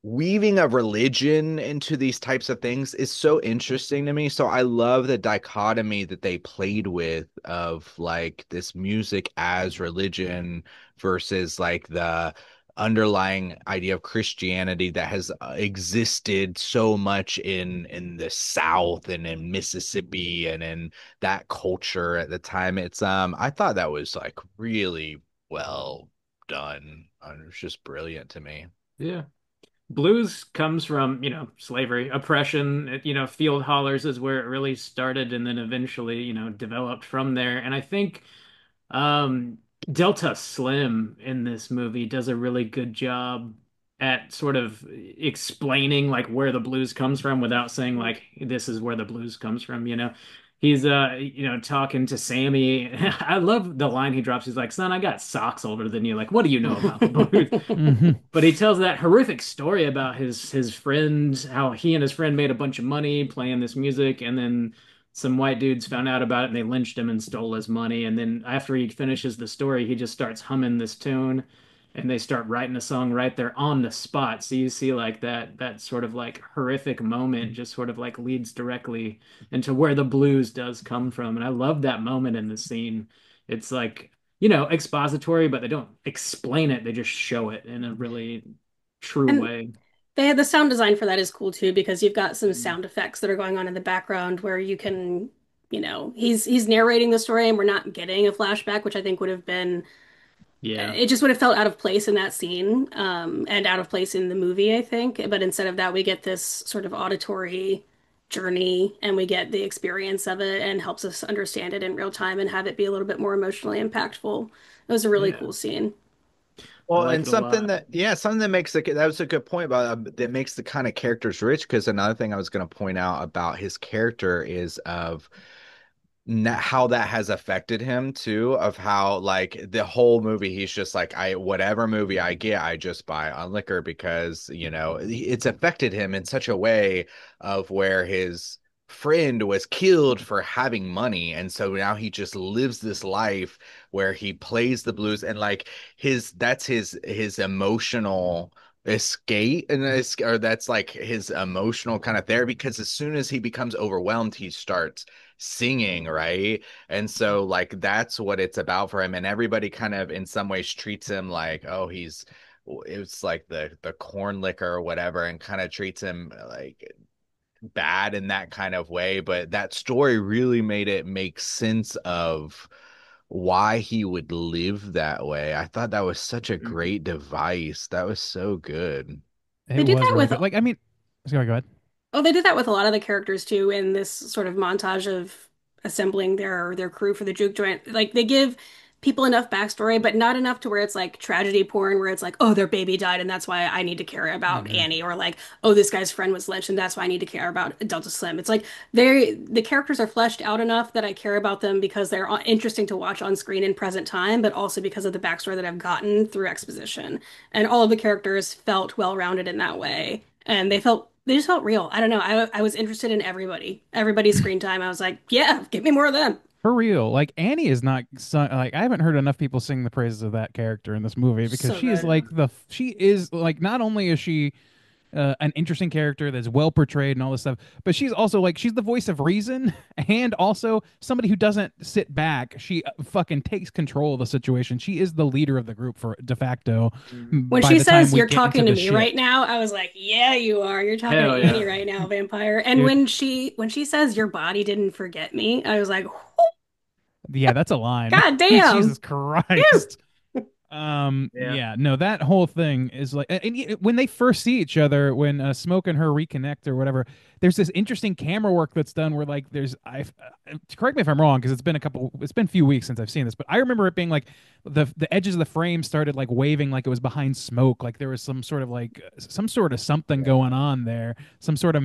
weaving of religion into these types of things is so interesting to me. So I love the dichotomy that they played with of like this music as religion versus like the underlying idea of Christianity that has existed so much in the South and in Mississippi and in that culture at the time. It's I thought that was like really well done. It was just brilliant to me. Yeah. Blues comes from, slavery, oppression, field hollers is where it really started and then eventually, developed from there. And I think um Delta Slim in this movie does a really good job at sort of explaining like where the blues comes from without saying like this is where the blues comes from, you know. He's talking to Sammy. I love the line he drops. He's like, "Son, I got socks older than you. Like, what do you know about the blues?" Mhm. But he tells that horrific story about his friend, how he and his friend made a bunch of money playing this music, and then some white dudes found out about it and they lynched him and stole his money. And then after he finishes the story, he just starts humming this tune, and they start writing a song right there on the spot. So you see like that sort of like horrific moment just sort of like leads directly into where the blues does come from. And I love that moment in the scene. It's like expository, but they don't explain it. They just show it in a really true And way. they had the sound design for that is cool too because you've got some sound effects that are going on in the background where you can, he's narrating the story and we're not getting a flashback, which I think would have been Yeah. it just would have felt out of place in that scene, and out of place in the movie, I think. But instead of that, we get this sort of auditory journey and we get the experience of it and helps us understand it in real time and have it be a little bit more emotionally impactful. It was a really Yeah. cool scene. I Well, like and it a lot. something that makes that was a good point about that makes the kind of characters rich. Because another thing I was going to point out about his character is of how that has affected him too, of how like the whole movie he's just like, I whatever movie I get I just buy on liquor because it's affected him in such a way of where his friend was killed for having money, and so now he just lives this life where he plays the blues, and like his that's his emotional escape, and or that's like his emotional kind of therapy, because as soon as he becomes overwhelmed he starts singing, right? And so like that's what it's about for him. And everybody kind of in some ways treats him like, oh, it's like the corn liquor or whatever, and kind of treats him like bad in that kind of way. But that story really made it make sense of why he would live that way. I thought that was such a great device. That was so good. They It do was that really with good. Like, I mean, sorry, go ahead. Oh, they did that with a lot of the characters too in this sort of montage of assembling their crew for the juke joint. Like they give people enough backstory, but not enough to where it's like tragedy porn, where it's like, oh, their baby died and that's why I need to care about Hmm. Annie, or like, oh, this guy's friend was lynched and that's why I need to care about Delta Slim. It's like the characters are fleshed out enough that I care about them because they're interesting to watch on screen in present time, but also because of the backstory that I've gotten through exposition. And all of the characters felt well-rounded in that way. And they just felt real. I don't know. I was interested in everybody. Everybody's screen time. I was like, yeah, give me more of them. For real. Like Annie is not sung, like I haven't heard enough people sing the praises of that character in this movie because So she is good. like she is like not only is she an interesting character that's well portrayed and all this stuff. But she's also like she's the voice of reason and also somebody who doesn't sit back. She fucking takes control of the situation. She is the leader of the group for de facto When by she the time says we you're get into talking to the me ship. right now, I was like, yeah, you are. You're talking to Hell Annie yeah. right now, vampire. And Dude, when she says your body didn't forget me, I was like, oh, yeah, that's a line. God damn. Jesus Christ. Yeah. Yeah, no, that whole thing is like, when they first see each other, when Smoke and her reconnect or whatever, there's this interesting camera work that's done where like correct me if I'm wrong because it's been a few weeks since I've seen this, but I remember it being like the edges of the frame started like waving like it was behind smoke, like there was some sort of like some sort of something going on there, some sort of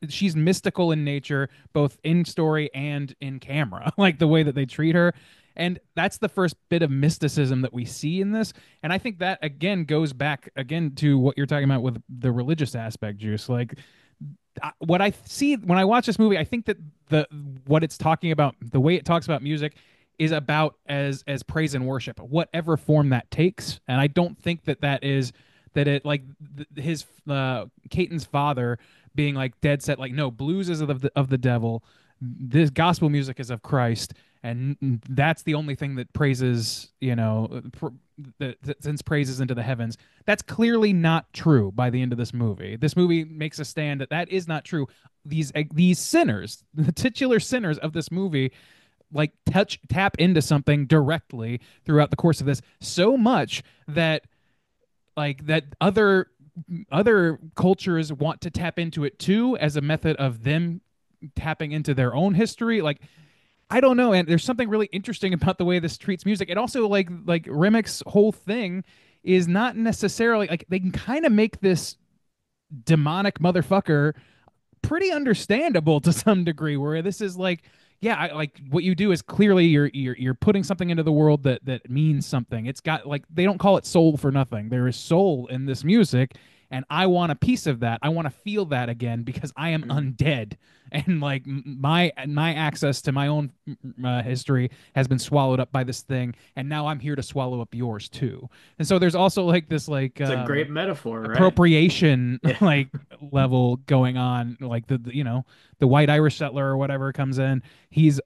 she's mystical in nature, both in story and in camera, like the way that they treat her. And that's the first bit of mysticism that we see in this. And I think that again goes back again to what you're talking about with the religious aspect, Juice. Like what I see when I watch this movie, I think that the what it's talking about, the way it talks about music, is about as praise and worship, whatever form that takes. And I don't think that that is that it like his Caton's father being like dead set, like no, blues is of the devil, this gospel music is of Christ, and that's the only thing that praises, that sends praises into the heavens. That's clearly not true by the end of this movie. This movie makes a stand that that is not true. These sinners, the titular sinners of this movie, like tap into something directly throughout the course of this so much that like that other cultures want to tap into it too as a method of them tapping into their own history. Like I don't know, and there's something really interesting about the way this treats music. It also like Remix's whole thing is not necessarily like they can kind of make this demonic motherfucker pretty understandable to some degree. Where this is like, yeah, like what you do is clearly you're putting something into the world that means something. It's got like they don't call it soul for nothing. There is soul in this music, and I want a piece of that. I want to feel that again because I am undead, and like my access to my own history has been swallowed up by this thing, and now I'm here to swallow up yours too. And so there's also like this like It's a great metaphor, right? appropriation Yeah. like level going on, like the white Irish settler or whatever comes in, he's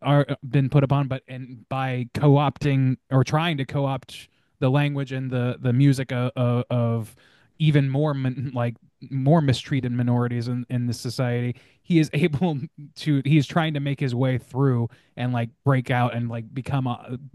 been put upon, but and by co-opting or trying to co-opt the language and the music of even more like more mistreated minorities in this society, he is able to he's trying to make his way through and like break out and like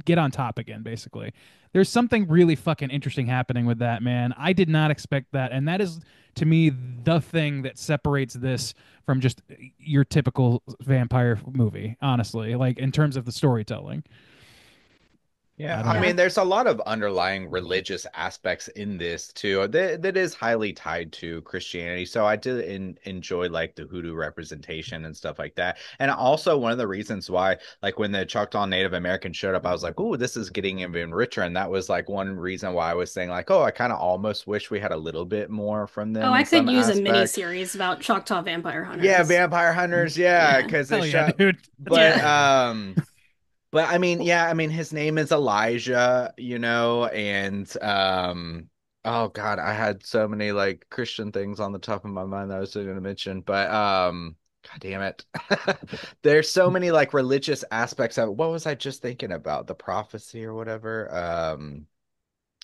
get on top again, basically. There's something really fucking interesting happening with that, man. I did not expect that, and that is to me the thing that separates this from just your typical vampire movie, honestly, like in terms of the storytelling. Yeah, I don't I know. Yeah. mean, there's a lot of underlying religious aspects in this too that is highly tied to Christianity. So I did enjoy like the hoodoo representation and stuff like that. And also one of the reasons why, like when the Choctaw Native Americans showed up, I was like, "Oh, this is getting even richer." And that was like one reason why I was saying like, "Oh, I kind of almost wish we had a little bit more from Oh, them I in could some use a mini aspect." series about Choctaw vampire Yeah, hunters. vampire hunters, yeah, Yeah. because they Hell yeah, shot, dude. but Yeah. but I mean, yeah, I mean his name is Elijah, and oh God, I had so many like Christian things on the top of my mind that I was going to mention, but God damn it. There's so many like religious aspects of what was I just thinking about? The prophecy or whatever.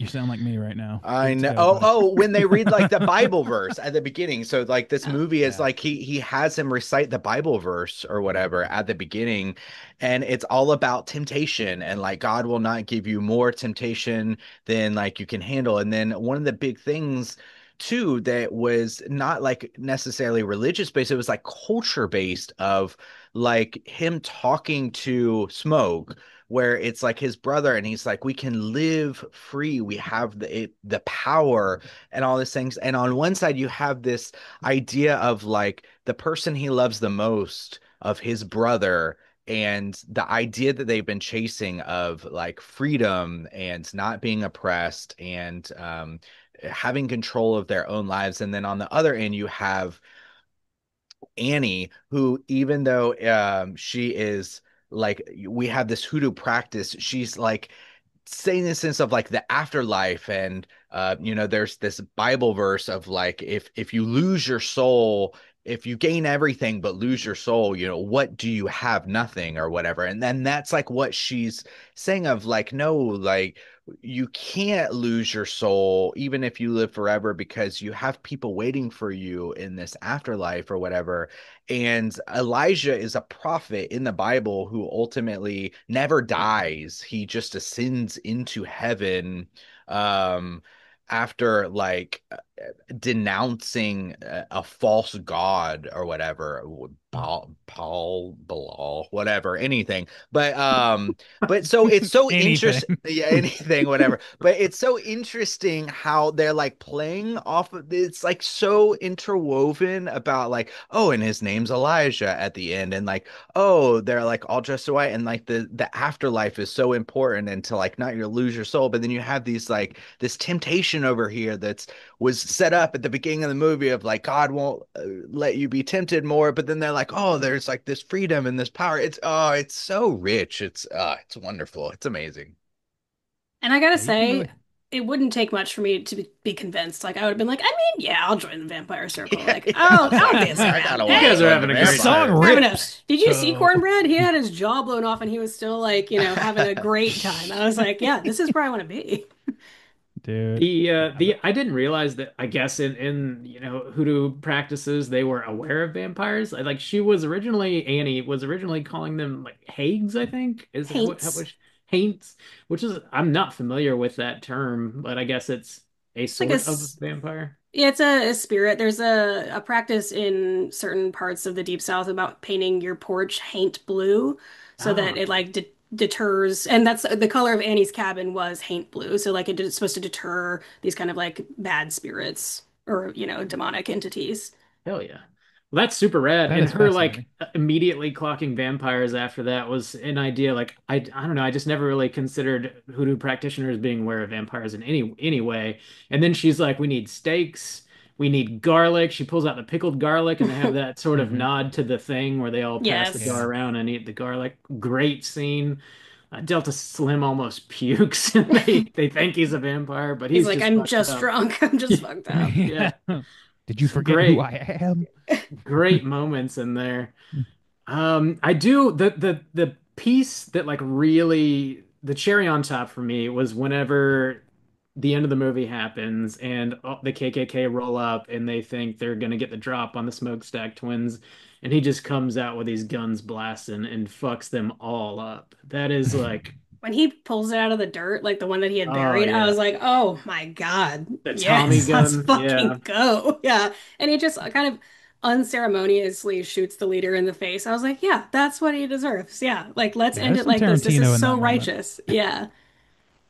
You sound like me right now. I Let's know. go, Oh, buddy. oh, when they read like the Bible verse at the beginning. So like this Yeah. movie is Yeah. like he has him recite the Bible verse or whatever at the beginning, and it's all about temptation and like God will not give you more temptation than like you can handle. And then one of the big things too that was not like necessarily religious based, it was like culture based of like him talking to Smoke where it's like his brother and he's like we can live free, we have the power and all these things, and on one side you have this idea of like the person he loves the most of his brother and the idea that they've been chasing of like freedom and not being oppressed and having control of their own lives, and then on the other end you have Annie, who even though she is like we have this hoodoo practice. She's like saying this sense of like the afterlife, and there's this Bible verse of like, if you lose your soul, if you gain everything but lose your soul, what do you have? Nothing, or whatever. And then that's like what she's saying of like, no, like you can't lose your soul even if you live forever, because you have people waiting for you in this afterlife or whatever. And Elijah is a prophet in the Bible who ultimately never dies. He just ascends into heaven, um, after like denouncing a false god or whatever, Balal, whatever, anything. But so it's so Anything. interesting, yeah, anything, whatever. But it's so interesting how they're like playing off of it's like so interwoven about like, oh, and his name's Elijah at the end, and like, oh, they're like all dressed in white, and like the afterlife is so important, and to like not you lose your soul. But then you have these like this temptation over here that's was set up at the beginning of the movie of like God won't let you be tempted more, but then they're like, oh, there's like this freedom and this power. It's so rich. It's wonderful. It's amazing. And I gotta Yeah, you can say, really. it wouldn't take much for me to be convinced. Like I would have been like, I mean, yeah, I'll join the vampire circle. Yeah, Like, yeah. oh, It's I'll like, dance I around. gotta You want to guys are Hey, join the having a The great song time. we're having a. rips. Did you see So Cornbread? He had his jaw blown off and he was still like, having a great time. I was like, yeah, this is where I want to be. dude. The I didn't realize that I guess in hoodoo practices they were aware of vampires. Like she was originally Annie was originally calling them like hags, I think. Is that what how Paints. was haints, which is I'm not familiar with that term, but I guess it's a It's like a sort of vampire. yeah, it's a spirit. There's a practice in certain parts of the Deep South about painting your porch haint blue so Oh, that it like deters, and that's the color of Annie's cabin was haint blue. So like it's supposed to deter these kind of like bad spirits or, demonic entities. hell yeah. Well, that's super rad. That And is her like fascinating. immediately clocking vampires after that was an idea. Like I don't know, I just never really considered hoodoo practitioners being aware of vampires in any way. And then she's like, we need steaks, we need garlic. She pulls out the pickled garlic and they have that sort of Hmm. nod to the thing where they all pass the jar Yeah. Yes. around and eat the garlic. Great scene. Delta Slim almost pukes and they think he's a vampire, but He's he's like, just I'm fucked just up. drunk. I'm just fucked up. Yeah. Yeah. Did you forget who Great, I am? great moments in there. I do the piece that like really the cherry on top for me was whenever the end of the movie happens and the KKK roll up and they think they're gonna get the drop on the Smokestack twins, and he just comes out with these guns blasting and fucks them all up. That is like, When he pulls it out of the dirt, like the one that he had oh buried, I yeah, was like, oh my God, the Tommy yes, let's gun, yeah, fucking go. Yeah. And he just kind of unceremoniously shoots the leader in the face. I was like, yeah, that's what he deserves. Yeah. Like, let's Yeah, end there's it some like this. This is Tarantino in so that moment. righteous. Yeah.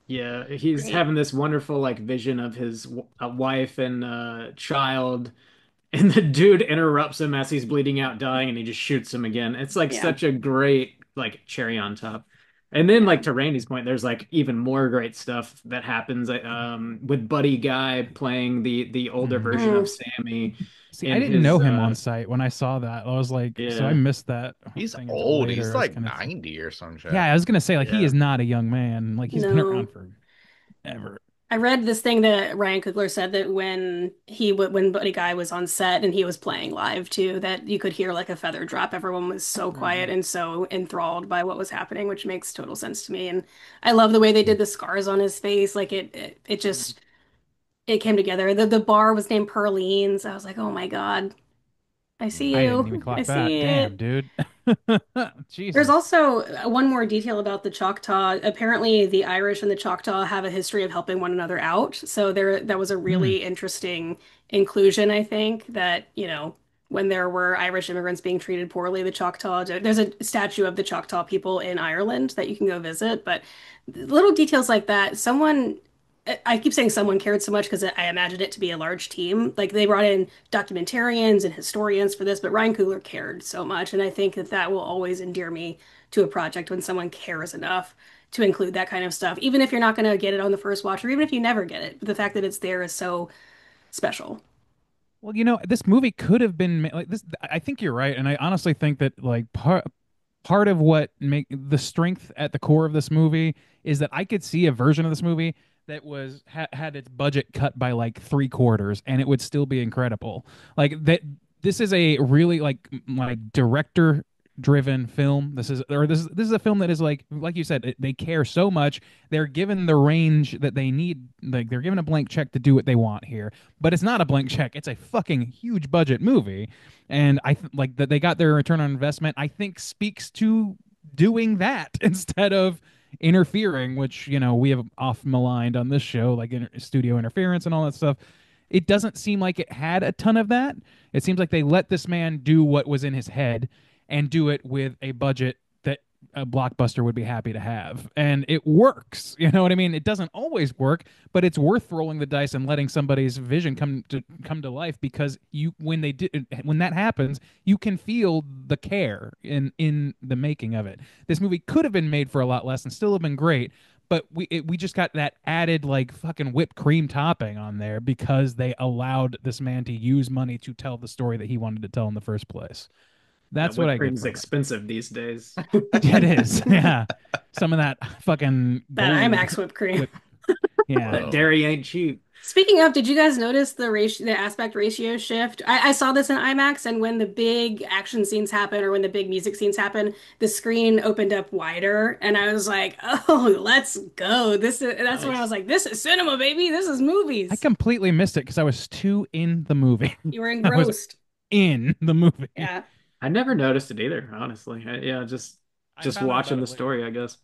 yeah. He's Great. having this wonderful like vision of his wife and child. And the dude interrupts him as he's bleeding out, dying, and he just shoots him again. It's like Yeah. such a great like cherry on top. And then Yeah. like to Randy's point, there's like even more great stuff that happens with Buddy Guy playing the older Mhm. version of Mm. Sammy See, I in didn't know his him on site when I saw that. I was like, so I yeah. missed that He's thing until old. later. He's I was like kind of, 90 or some yeah, shit. I was gonna say like he Yeah. is not a young man. Like he's been No. around forever. I read this thing that Ryan Coogler said that when Buddy Guy was on set and he was playing live too, that you could hear like a feather drop. Everyone was so quiet Mhm. and so enthralled by what was happening, which makes total sense to me. And I love the way they did the scars on his face. Like it just it came together. The bar was named Pearlines. I was like, oh my God, I see I didn't even you. I clock that. see Damn, it. dude. There's Jesus. also one more detail about the Choctaw. Apparently, the Irish and the Choctaw have a history of helping one another out. So that was a Hmm. really interesting inclusion, I think, that, when there were Irish immigrants being treated poorly, the Choctaw, there's a statue of the Choctaw people in Ireland that you can go visit. But little details like that, I keep saying someone cared so much because I imagined it to be a large team. Like they brought in documentarians and historians for this, but Ryan Coogler cared so much, and I think that that will always endear me to a project when someone cares enough to include that kind of stuff, even if you're not going to get it on the first watch, or even if you never get it. The fact that it's there is so special. Well, this movie could have been like this. I think you're right, and I honestly think that like part of what make the strength at the core of this movie is that I could see a version of this movie that was had its budget cut by like three quarters and it would still be incredible. Like that this is a really like director driven film. This is a film that is like you said, they care so much. They're given the range that they need. Like they're given a blank check to do what they want here. But it's not a blank check. It's a fucking huge budget movie. And like that they got their return on investment, I think speaks to doing that instead of interfering, which, you know, we have oft maligned on this show, like studio interference and all that stuff. It doesn't seem like it had a ton of that. It seems like they let this man do what was in his head and do it with a budget that a blockbuster would be happy to have. And it works. You know what I mean? It doesn't always work, but it's worth rolling the dice and letting somebody's vision come to life, because when that happens, you can feel the care in the making of it. This movie could have been made for a lot less and still have been great, but we just got that added like fucking whipped cream topping on there because they allowed this man to use money to tell the story that he wanted to tell in the first place. That's what I get. Cream's expensive these days. It is, yeah. Some of that fucking That IMAX whipped cream. Yeah, that dairy ain't cheap. Speaking of, did you guys notice the aspect ratio shift? I saw this in IMAX, and when the big action scenes happen or when the big music scenes happen, the screen opened up wider, and I was like, "Oh, let's go!" That's when I was like, "This is cinema, baby. This is movies." I completely missed it because I was too in the movie. You were I was engrossed. in the movie. Yeah. I never noticed it either, honestly. Just found out watching about the it story, I guess.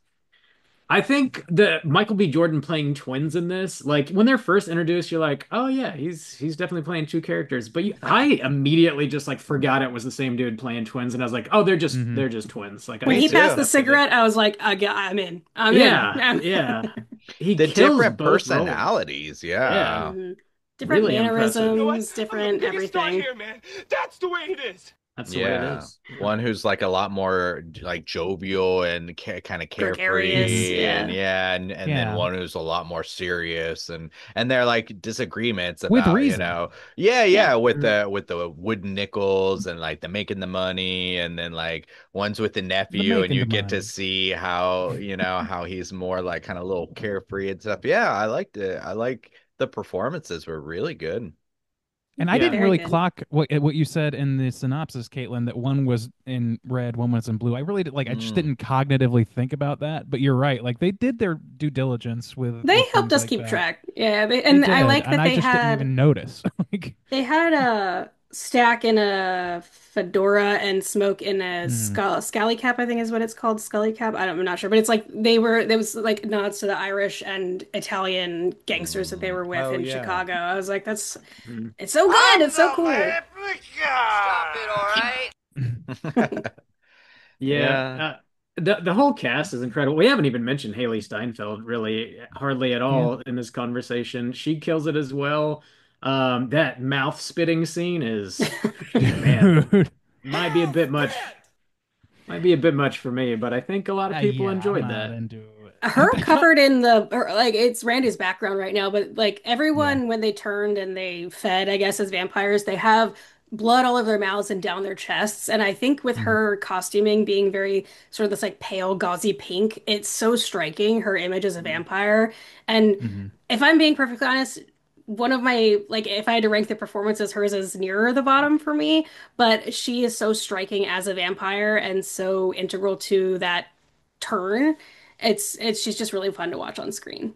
I think the Michael B. Jordan playing twins in this, like when they're first introduced, you're like, oh yeah, he's definitely playing two characters. But I immediately just like forgot it was the same dude playing twins, and I was like, oh, they're just twins. Like When he passed the cigarette, I was like, I'm in. I'm in. Yeah. He The kills different both roles. personalities, yeah. Mhm. Different Really mannerisms, different everything. Here, man. That's the way it is. That's the way it is. One who's like a lot more like jovial and kind of carefree, Gregarious, and yeah. and Yeah. then one who's a lot more serious, and they're like disagreements With about, reason. you know, Yeah. with the wooden nickels and like the making the money, and then like one's with the nephew, and making you the get to money. see how, you know, how he's more like kind of a little carefree and stuff. Yeah, I liked it. I like the performances were really good. And I Yeah. didn't Very really good. clock what you said in the synopsis, Caitlin, that one was in red, one was in blue. I really did, like, I just didn't cognitively think about that. But you're right. Like, they did their due diligence with They helped things us like keep that. track. Yeah, They and I did, like and that I they just didn't had even notice. Like, they had a stack in a fedora and smoke in a scally cap, I think is what it's called, scully cap. I'm not sure, but it's like there was like nods to the Irish and Italian gangsters that they were with Oh, in yeah. Chicago. I was like, it's so good, it's so cool. Stop it, all right? Yeah. The whole cast is incredible. We haven't even mentioned Haley Steinfeld really hardly at all in this conversation. She kills it as well. That mouth spitting scene is man, dude. might be a bit much. Might be a bit much for me, but I think a lot of people Yeah, enjoyed I'm not that. into it. Her covered in like it's Randy's background right now, but like everyone when they turned and they fed, I guess, as vampires, they have blood all over their mouths and down their chests. And I think with her costuming being very sort of this like pale, gauzy pink, it's so striking, her image as a vampire. And if I'm being perfectly honest, one of my like if I had to rank the performances, hers is nearer the bottom for me, but she is so striking as a vampire and so integral to that turn. It's she's just really fun to watch on screen.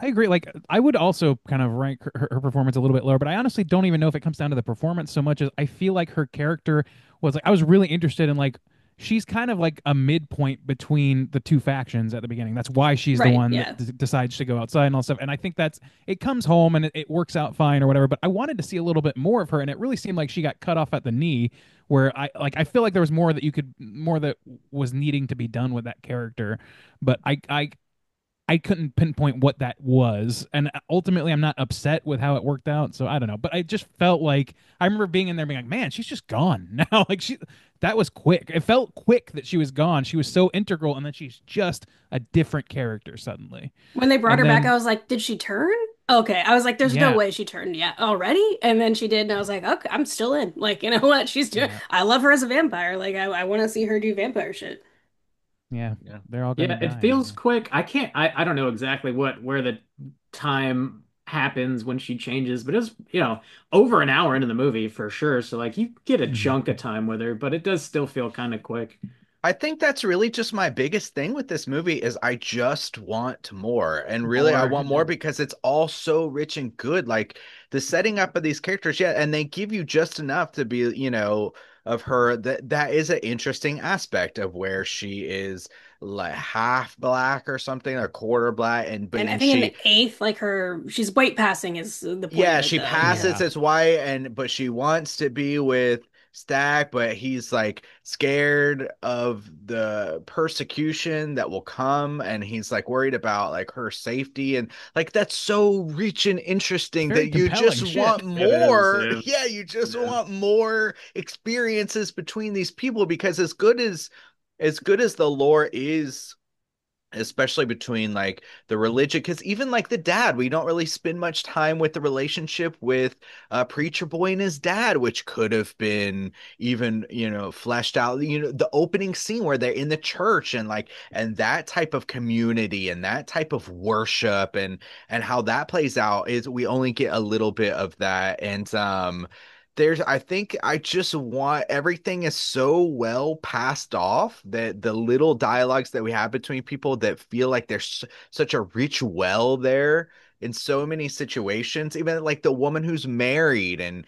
I agree. Like, I would also kind of rank her performance a little bit lower, but I honestly don't even know if it comes down to the performance so much as I feel like her character was like, I was really interested in like, she's kind of like a midpoint between the two factions at the beginning. That's why she's the Right, one yeah. that decides to go outside and all stuff. And I think it comes home and it works out fine or whatever. But I wanted to see a little bit more of her, and it really seemed like she got cut off at the knee. Where I feel like there was more that was needing to be done with that character, but I couldn't pinpoint what that was, and ultimately I'm not upset with how it worked out. So I don't know, but I just felt like I remember being in there being like, man, she's just gone now. Like that was quick. It felt quick that she was gone. She was so integral, and then she's just a different character suddenly. When they brought And her back, then- I was like, did she turn? Okay, I was like, there's no Yeah, way she turned yet already, and then she did, and I was like, okay, I'm still in. Like, you know what? She's doing. yeah, I love her as a vampire. Like, I want to see her do vampire shit. yeah. Yeah. They're all gonna Yeah, it die feels anyway. quick. I don't know exactly where the time happens when she changes, but it's, over an hour into the movie for sure. So like you get a Mhm. chunk of time with her, but it does still feel kind of quick. I think that's really just my biggest thing with this movie is I just want more. And really I Or want more because it's all so rich and good. Like the setting up of these characters, yeah, and they give you just enough to be, of her that is an interesting aspect of where she is like half black or something, or quarter black, and but And I and think in she the eighth, like she's white passing is the point of yeah, it, she though. Yeah. passes Yeah. as white, and but she wants to be with Stack, but he's like scared of the persecution that will come, and he's like worried about like her safety, and like that's so rich and It's interesting very that you compelling just shit. want it is, more. yeah. Yeah, you just Yeah. want more experiences between these people because as good as the lore is, especially between like the religion, because even like the dad, we don't really spend much time with the relationship with Preacher Boy and his dad, which could have been even fleshed out, the opening scene where they're in the church, and like and that type of community and that type of worship, and how that plays out is we only get a little bit of that. And I think I just want everything is so well passed off that the little dialogues that we have between people that feel like there's such a rich well there in so many situations, even like the woman who's married, and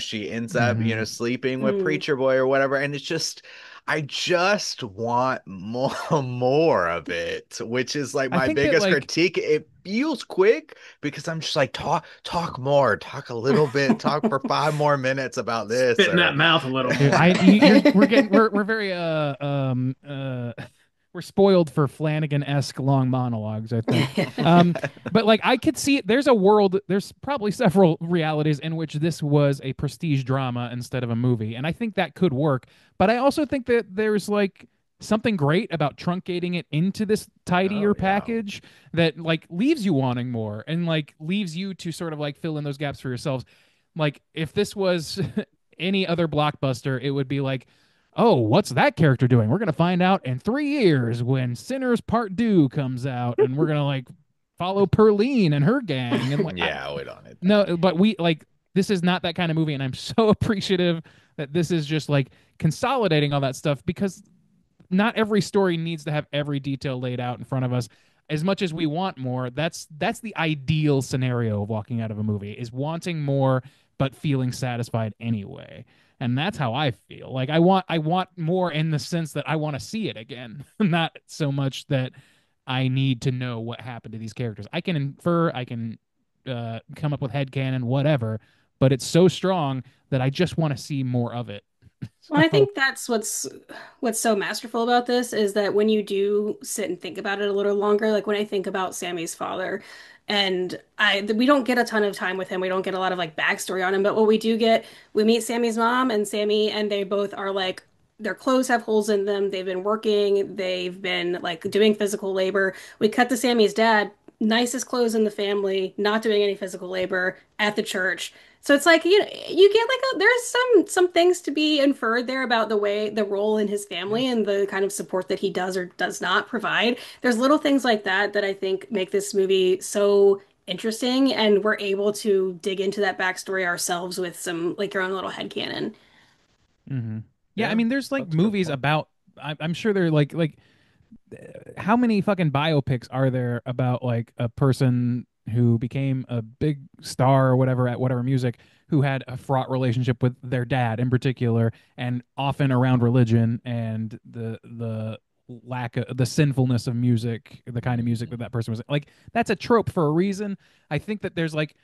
she ends up Hmm. sleeping with Mm. Preacher Boy or whatever, and it's just I just want more more of it, which is like I my think that biggest like critique. It feels quick because I'm just like talk more, talk a little bit, talk for 5 more minutes about this, Spit in or that mouth a little Dude, more. we're very we're spoiled for Flanagan-esque long monologues, I think. But like I could see there's a world, there's probably several realities in which this was a prestige drama instead of a movie, and I think that could work. But I also think that there's like something great about truncating it into this oh tidier yeah. package that like leaves you wanting more and like leaves you to sort of like fill in those gaps for yourselves. Like if this was any other blockbuster, it would be like, oh, what's that character doing? We're gonna find out in 3 years when Sinners Part 2 comes out, and we're gonna like follow Perlene and her gang, and like, Yeah, we don't need that. no, but we like this is not that kind of movie, and I'm so appreciative that this is just like consolidating all that stuff because not every story needs to have every detail laid out in front of us. As much as we want more, that's the ideal scenario of walking out of a movie is wanting more but feeling satisfied anyway. And that's how I feel. Like I want more in the sense that I want to see it again, not so much that I need to know what happened to these characters. I can infer, I can come up with headcanon, whatever, but it's so strong that I just want to see more of it. Well, I So think that's what's so masterful about this is that when you do sit and think about it a little longer, like when I think about Sammy's father, and we don't get a ton of time with him. We don't get a lot of like backstory on him, but what we do get, we meet Sammy's mom and Sammy, and they both are like their clothes have holes in them. They've been working, they've been like doing physical labor. We cut to Sammy's dad, nicest clothes in the family, not doing any physical labor at the church. So it's like you get like there's some things to be inferred there about the role in his Yeah. family and the kind of support that he does or does not provide. There's little things like that that I think make this movie so interesting, and we're able to dig into that backstory ourselves with some like your own little headcanon. hmm. Yeah, I Yeah, mean, there's like that's a good movies point. about. I'm sure they're like how many fucking biopics are there about like a person who became a big star or whatever at whatever music who had a fraught relationship with their dad in particular and often around religion and the lack of the sinfulness of music, the kind of music that Mhm. that person was like. That's a trope for a reason. I think that there's like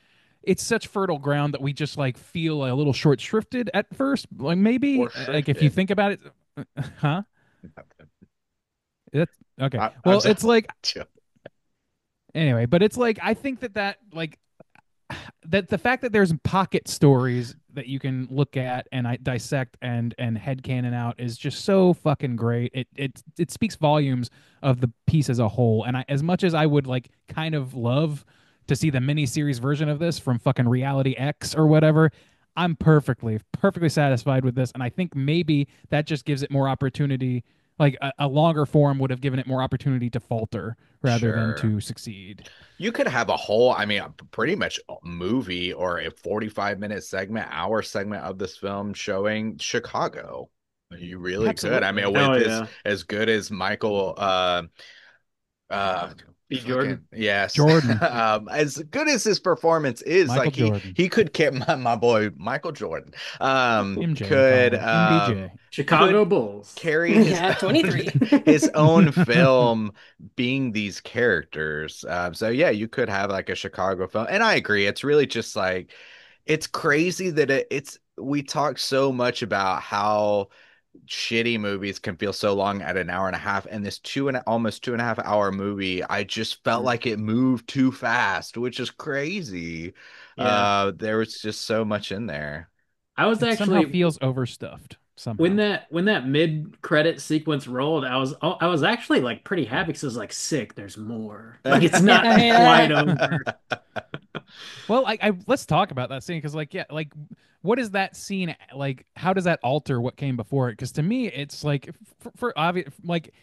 it's such fertile ground that we just like feel a little short shrifted at first, like maybe Or like if you shifted. think about it. Huh. That's okay. I'm Well, just it's like chill. anyway, but it's like I think that like that the fact that there's pocket stories that you can look at and I dissect and headcanon out is just so fucking great. It speaks volumes of the piece as a whole. And I, as much as I would like kind of love to see the miniseries version of this from fucking Reality X or whatever, I'm perfectly satisfied with this. And I think maybe that just gives it more opportunity. Like a longer form would have given it more opportunity to falter rather than Sure. to succeed. You could have a whole, I mean, pretty much a movie or a 45-minute segment, hour segment of this film showing Chicago. You really could. I mean, Absolutely. Oh with yeah. as good as Michael uh B. fucking Jordan. yes. Jordan. As good as his performance is, Michael like he Jordan. he could get my boy Michael Jordan MJ, we could call him. MBJ. Chicago could Bulls. carry his Yeah, 23. his own film being these characters. So yeah, you could have like a Chicago film. And I agree, it's really just like it's crazy that it's we talk so much about how shitty movies can feel so long at an hour and a half, and this almost 2.5 hour movie, I just felt Mm. like it moved too fast, which is crazy. Yeah. There was just so much in there. I was It somehow actually feels overstuffed when somehow. that mid credit sequence rolled, I was actually like pretty happy because I was like, sick, there's more. Like it's not Yeah, quite yeah. over. Well, I let's talk about that scene because, like, yeah, like, what is that scene like? How does that alter what came before it? Because to me, it's like, for obvious, like,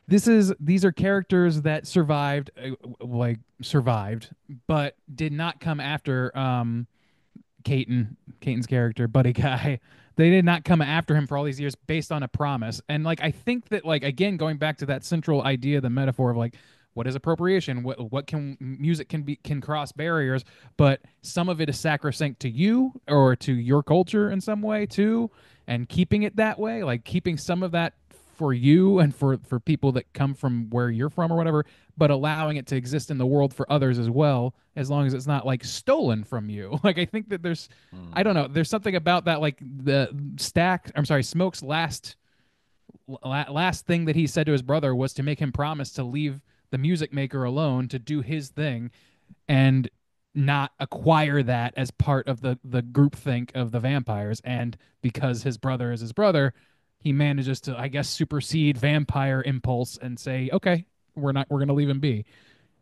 these are characters that survived, but did not come after Caton's character, Buddy Guy. They did not come after him for all these years based on a promise. And like I think that like again going back to that central idea, the metaphor of like what is appropriation? What can music can cross barriers, but some of it is sacrosanct to you or to your culture in some way too, and keeping it that way, like keeping some of that for you and for people that come from where you're from or whatever, but allowing it to exist in the world for others as well, as long as it's not like stolen from you. Like I think that I don't Hmm. know, there's something about that, like Smoke's last thing that he said to his brother was to make him promise to leave the music maker alone to do his thing and not acquire that as part of the group think of the vampires. And because his brother is his brother, he manages to, I guess, supersede vampire impulse and say, okay, we're gonna leave him be.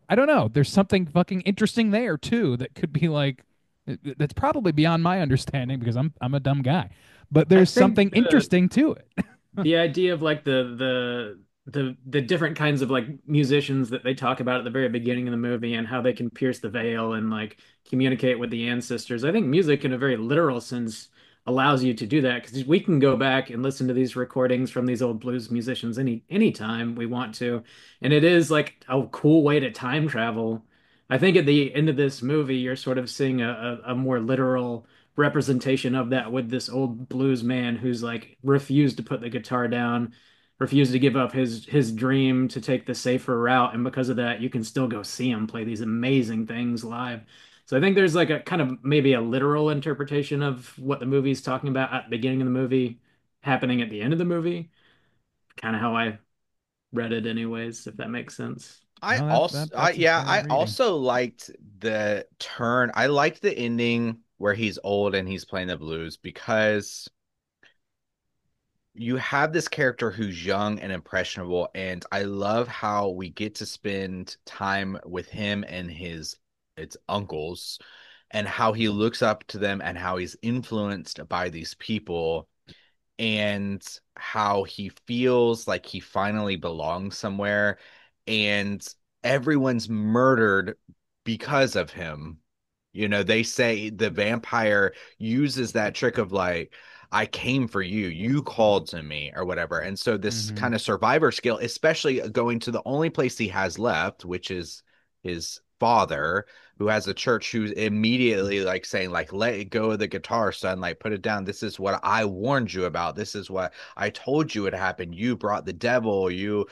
I don't know. There's something fucking interesting there too that could be like that's probably beyond my understanding because I'm a dumb guy. But I there's think something interesting to it. the idea of like the different kinds of like musicians that they talk about at the very beginning of the movie and how they can pierce the veil and like communicate with the ancestors. I think music in a very literal sense allows you to do that because we can go back and listen to these recordings from these old blues musicians anytime we want to. And it is like a cool way to time travel. I think at the end of this movie, you're sort of seeing a more literal representation of that with this old blues man who's like refused to put the guitar down, refused to give up his dream to take the safer route, and because of that, you can still go see him play these amazing things live. So I think there's like a kind of maybe a literal interpretation of what the movie's talking about at the beginning of the movie happening at the end of the movie. Kind of how I read it anyways, if that makes sense. I No, also, that's a yeah, fair I reading. also liked the turn. I liked the ending where he's old and he's playing the blues because you have this character who's young and impressionable, and I love how we get to spend time with him and his its uncles and how he looks up to them and how he's influenced by these people and how he feels like he finally belongs somewhere and everyone's murdered because of him. You know, they say the vampire uses that trick of like, I came for you, you called to me, or whatever. And so, this Hmm. kind of survivor skill, especially going to the only place he has left, which is his father, who has a church, who's immediately like saying, like, let go of the guitar, son, like, put it down. This is what I warned you about. This is what I told you would happen. You brought the devil, you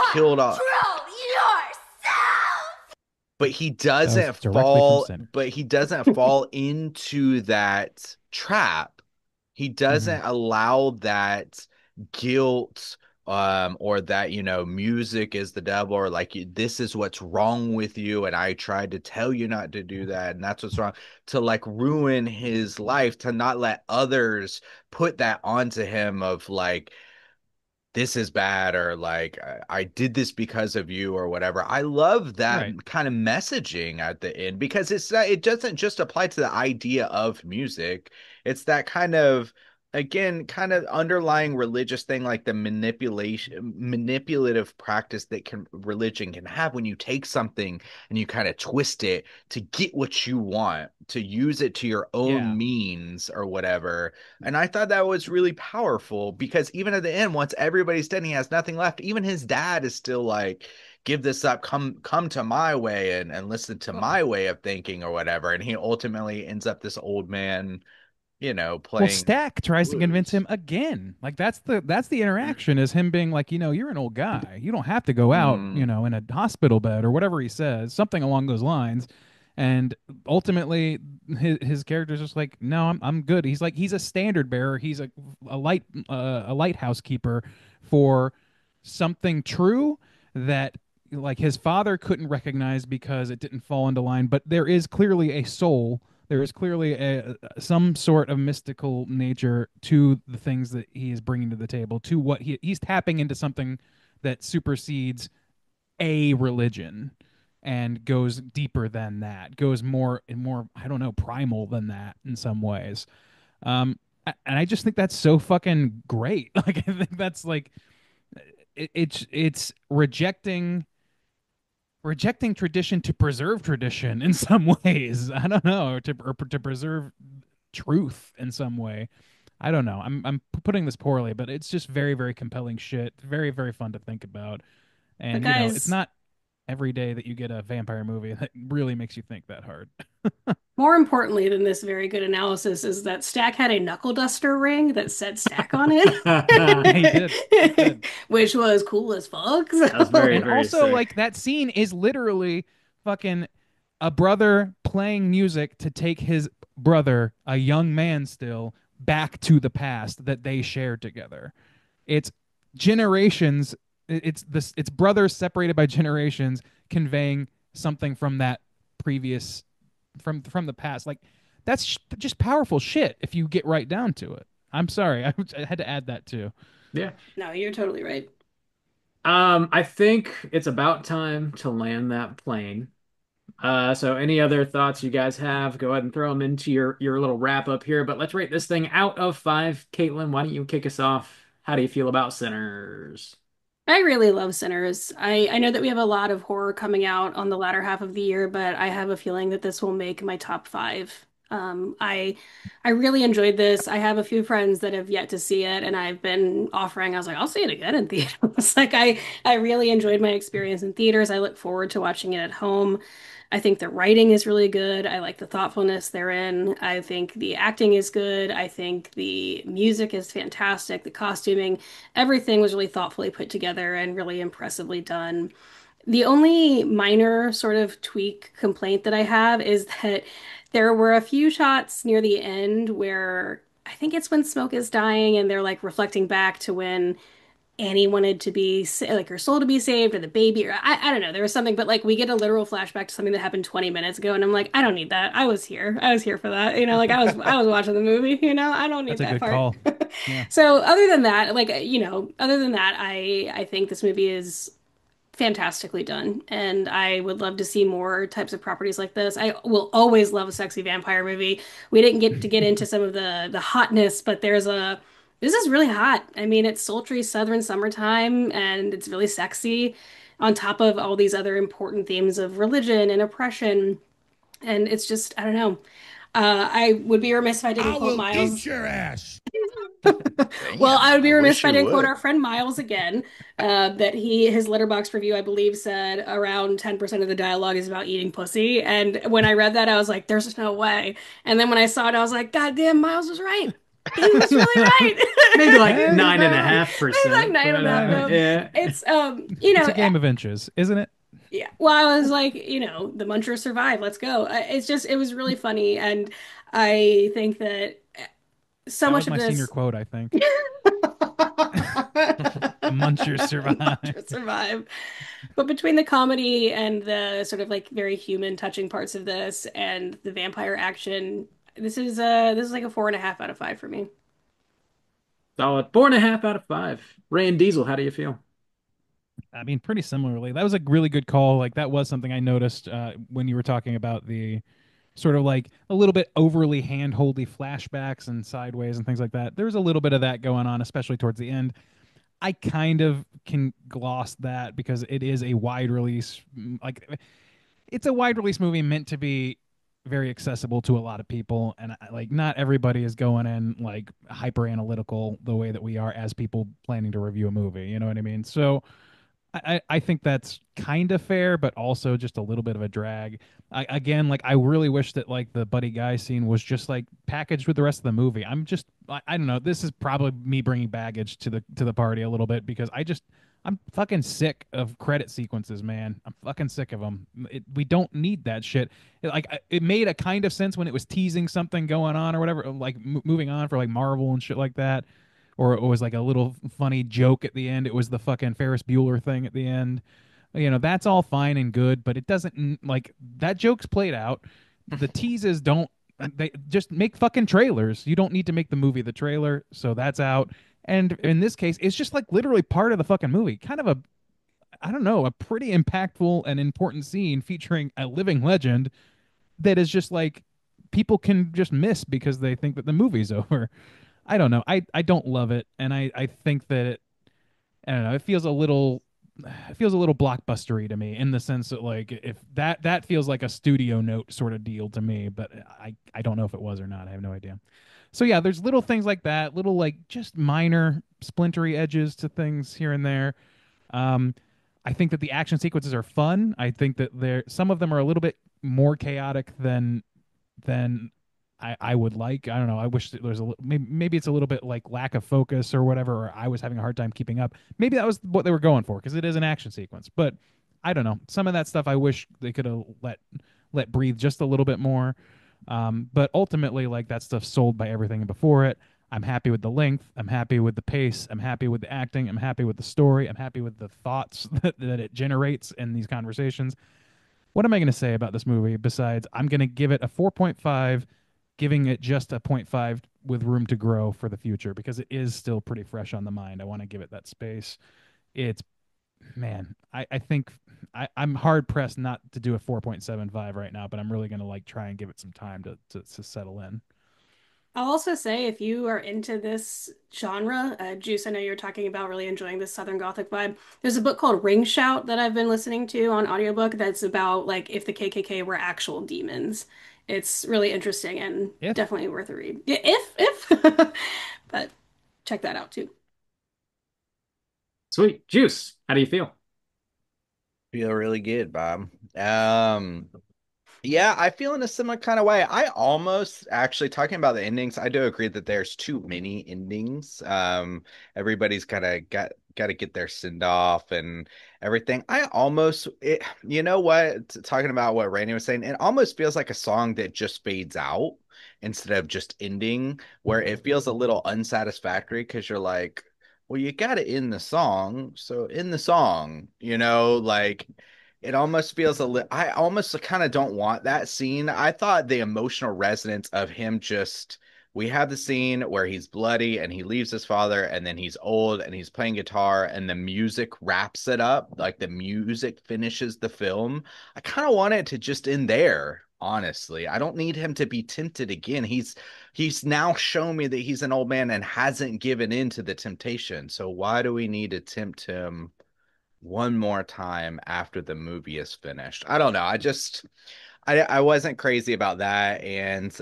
killed all, Control yourself! but he That was doesn't directly from fall Sinners. but he doesn't fall into that trap. He Hmm. doesn't allow that guilt, or that, music is the devil, or like, this is what's wrong with you and I tried to tell you not to do that and that's what's wrong, to like ruin his life, to not let others put that onto him of like, this is bad, or like I did this because of you or whatever. I love that Right. kind of messaging at the end because it doesn't just apply to the idea of music. It's that kind of, again, kind of underlying religious thing, like the manipulative practice that can religion can have when you take something and you kind of twist it to get what you want, to use it to your Yeah. own means or whatever. And I thought that was really powerful because even at the end, once everybody's dead and he has nothing left, even his dad is still like, give this up, come to my way and listen to my way of thinking or whatever. And he ultimately ends up this old man, Well, playing Stack tries to convince blues. him again. Like that's the interaction is him being like, you're an old guy. You don't have to go out, Mm, in a hospital bed or whatever he says, something along those lines. And ultimately, his character's just like, no, I'm good. He's like he's a standard bearer. He's a lighthouse keeper for something true that like his father couldn't recognize because it didn't fall into line. But there is clearly a soul, there is clearly some sort of mystical nature to the things that he is bringing to the table, to what he's tapping into something that supersedes a religion and goes deeper than that, goes more and more, I don't know, primal than that in some ways. And I just think that's so fucking great. Like I think that's like it's rejecting tradition to preserve tradition in some ways. I don't know, or to preserve truth in some way. I don't know. I'm putting this poorly, but it's just very very compelling shit. Very very fun to think about. But And it's guys, not every day that you get a vampire movie that really makes you think that hard. more importantly than this very good analysis is that Stack had a knuckle duster ring that said Stack on He did. He it, did. which was cool as fuck. That was very, And very also, sick. like, that scene is literally fucking a brother playing music to take his brother, a young man still, back to the past that they shared together. It's generations. It's brothers separated by generations conveying something from that previous, from the past. Like that's just powerful shit if you get right down to it. I'm sorry, I had to add that too. Yeah. No, you're totally right. I think it's about time to land that plane. So any other thoughts you guys have, go ahead and throw them into your little wrap up here. But let's rate this thing out of 5. Caitlin, why don't you kick us off? How do you feel about Sinners? I really love Sinners. I know that we have a lot of horror coming out on the latter half of the year, but I have a feeling that this will make my top five. I really enjoyed this. I have a few friends that have yet to see it, and I've been offering. I was like, I'll see it again in theaters. Like I really enjoyed my experience in theaters. I look forward to watching it at home. I think the writing is really good. I like the thoughtfulness therein. I think the acting is good. I think the music is fantastic. The costuming, everything was really thoughtfully put together and really impressively done. The only minor sort of tweak complaint that I have is that there were a few shots near the end where I think it's when Smoke is dying and they're like reflecting back to when Annie wanted to be like her soul to be saved or the baby or I don't know. There was something, but like we get a literal flashback to something that happened 20 minutes ago, and I'm like, I don't need that. I was here. I was here for that. Like I was watching the movie. I don't need That's a that good part. call. Yeah. So other than that, like other than that, I think this movie is fantastically done, and I would love to see more types of properties like this. I will always love a sexy vampire movie. We didn't get into some of the hotness, but this is really hot. I mean, it's sultry southern summertime, and it's really sexy on top of all these other important themes of religion and oppression. And it's just, I don't know. I would be remiss if I didn't quote Miles. your ass. Well, Damn, I would I be remiss wish if I you didn't quote would. our friend Miles again. That his letterbox review, I believe, said around 10% of the dialogue is about eating pussy. And when I read that, I was like, "There's no way." And then when I saw it, I was like, "God damn, Miles was right. He was really Maybe right." like Yeah, he's nine and a about right. half Maybe like percent, nine but and a half. No, yeah. it's It's a game of inches, isn't it? yeah. Well, I was like, the Munchers survive. Let's go. It was really funny, and I think that so That much was of my senior this. quote, I think. The Munchers survive. To survive. But between the comedy and the sort of like very human touching parts of this and the vampire action, this is like a 4.5 out of 5 for me. Solid 4.5 out of 5. Ray and Diesel, how do you feel? I mean, pretty similarly. That was a really good call. Like that was something I noticed when you were talking about the sort of like a little bit overly hand-holdy flashbacks and sideways and things like that. There was a little bit of that going on, especially towards the end. I kind of can gloss that because it is a wide release, like it's a wide release movie meant to be very accessible to a lot of people, and like not everybody is going in like hyper analytical the way that we are as people planning to review a movie. You know what I mean? So I think that's kind of fair, but also just a little bit of a drag. Again, like I really wish that like the buddy guy scene was just like packaged with the rest of the movie. I don't know. This is probably me bringing baggage to the party a little bit because I'm fucking sick of credit sequences, man. I'm fucking sick of them. We don't need that shit. It made a kind of sense when it was teasing something going on or whatever, like moving on for like Marvel and shit like that, or it was like a little funny joke at the end. It was the fucking Ferris Bueller thing at the end. You know, that's all fine and good, but it doesn't like that joke's played out. The teases don't they just make fucking trailers. You don't need to make the movie the trailer, so that's out. And in this case, it's just like literally part of the fucking movie. Kind of a I don't know, a pretty impactful and important scene featuring a living legend that is just like people can just miss because they think that the movie's over. I don't know. I don't love it, and I think that I don't know. It feels a little blockbustery to me in the sense that like if that feels like a studio note sort of deal to me, but I don't know if it was or not. I have no idea. So yeah, there's little things like that, little like just minor splintery edges to things here and there. Um, I think that the action sequences are fun. I think that some of them are a little bit more chaotic than I would like. I don't know. I wish that there's maybe it's a little bit like lack of focus or whatever, or I was having a hard time keeping up. Maybe that was what they were going for because it is an action sequence. But I don't know. Some of that stuff I wish they could have let breathe just a little bit more. But ultimately, like that stuff sold by everything before it. I'm happy with the length. I'm happy with the pace. I'm happy with the acting. I'm happy with the story. I'm happy with the thoughts that it generates in these conversations. What am I going to say about this movie besides I'm going to give it a 4.5, giving it just a point 0.5 with room to grow for the future because it is still pretty fresh on the mind. I want to give it that space. It's, man, I think I'm hard pressed not to do a 4.75 right now, but I'm really going to like try and give it some time to settle in. I'll also say if you are into this genre, Juice, I know you're talking about really enjoying this Southern Gothic vibe. There's a book called Ring Shout that I've been listening to on audiobook that's about like if the KKK were actual demons. It's really interesting and If definitely worth a read. Yeah, if, but check that out too. Sweet. Juice, how do you feel? Feel really good, Bob. Yeah, I feel in a similar kind of way. I almost actually talking about the endings, I do agree that there's too many endings. Everybody's got to get their send off and everything. You know what, talking about what Randy was saying, it almost feels like a song that just fades out instead of just ending, where it feels a little unsatisfactory because you're like, well, you got to end the song, so in the song, like it almost feels a little. I almost kind of don't want that scene. I thought the emotional resonance of him just. We have the scene where he's bloody and he leaves his father, and then he's old and he's playing guitar, and the music wraps it up. Like the music finishes the film. I kind of want it to just end there. Honestly, I don't need him to be tempted again. He's now shown me that he's an old man and hasn't given in to the temptation. So why do we need to tempt him one more time after the movie is finished? I don't know. I wasn't crazy about that, and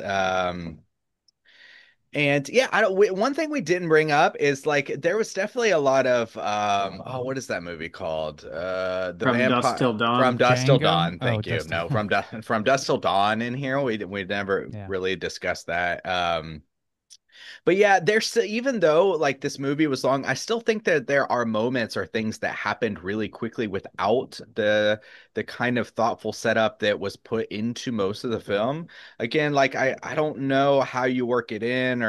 yeah, one thing we didn't bring up is like there was definitely a lot of what is that movie called? The From Dusk Vampire Till from Dawn. Dusk Till Django. Dawn. Oh, Thank you. Dustin. No, from Dusk Till Dawn in here. We never Yeah. really discussed that. But yeah, even though like this movie was long, I still think that there are moments or things that happened really quickly without the kind of thoughtful setup that was put into most of the film. Again, like I don't know how you work it in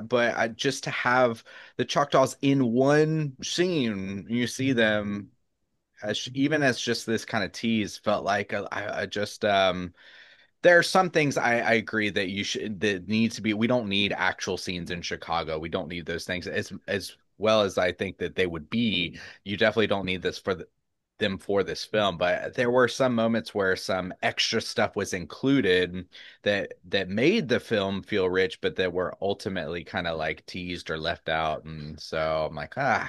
but just to have the Choctaws in one scene, you see them as even as just this kind of tease felt like I just There are some things I agree that you should that needs to be. We don't need actual scenes in Chicago. We don't need those things as well as I think that they would be. You definitely don't need this for them for this film. But there were some moments where some extra stuff was included that made the film feel rich, but that were ultimately kind of like teased or left out. And so I'm like, I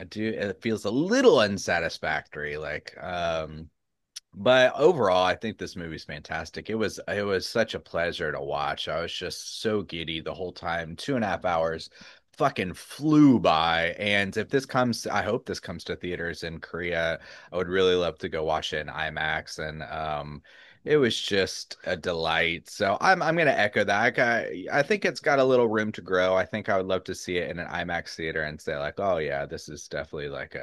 do. It feels a little unsatisfactory. But overall, I think this movie's fantastic. It was such a pleasure to watch. I was just so giddy the whole time. 2.5 hours fucking flew by. And if this comes, I hope this comes to theaters in Korea. I would really love to go watch it in IMAX. And it was just a delight. So I'm gonna echo that. I think it's got a little room to grow. I think I would love to see it in an IMAX theater and say like, oh yeah, this is definitely like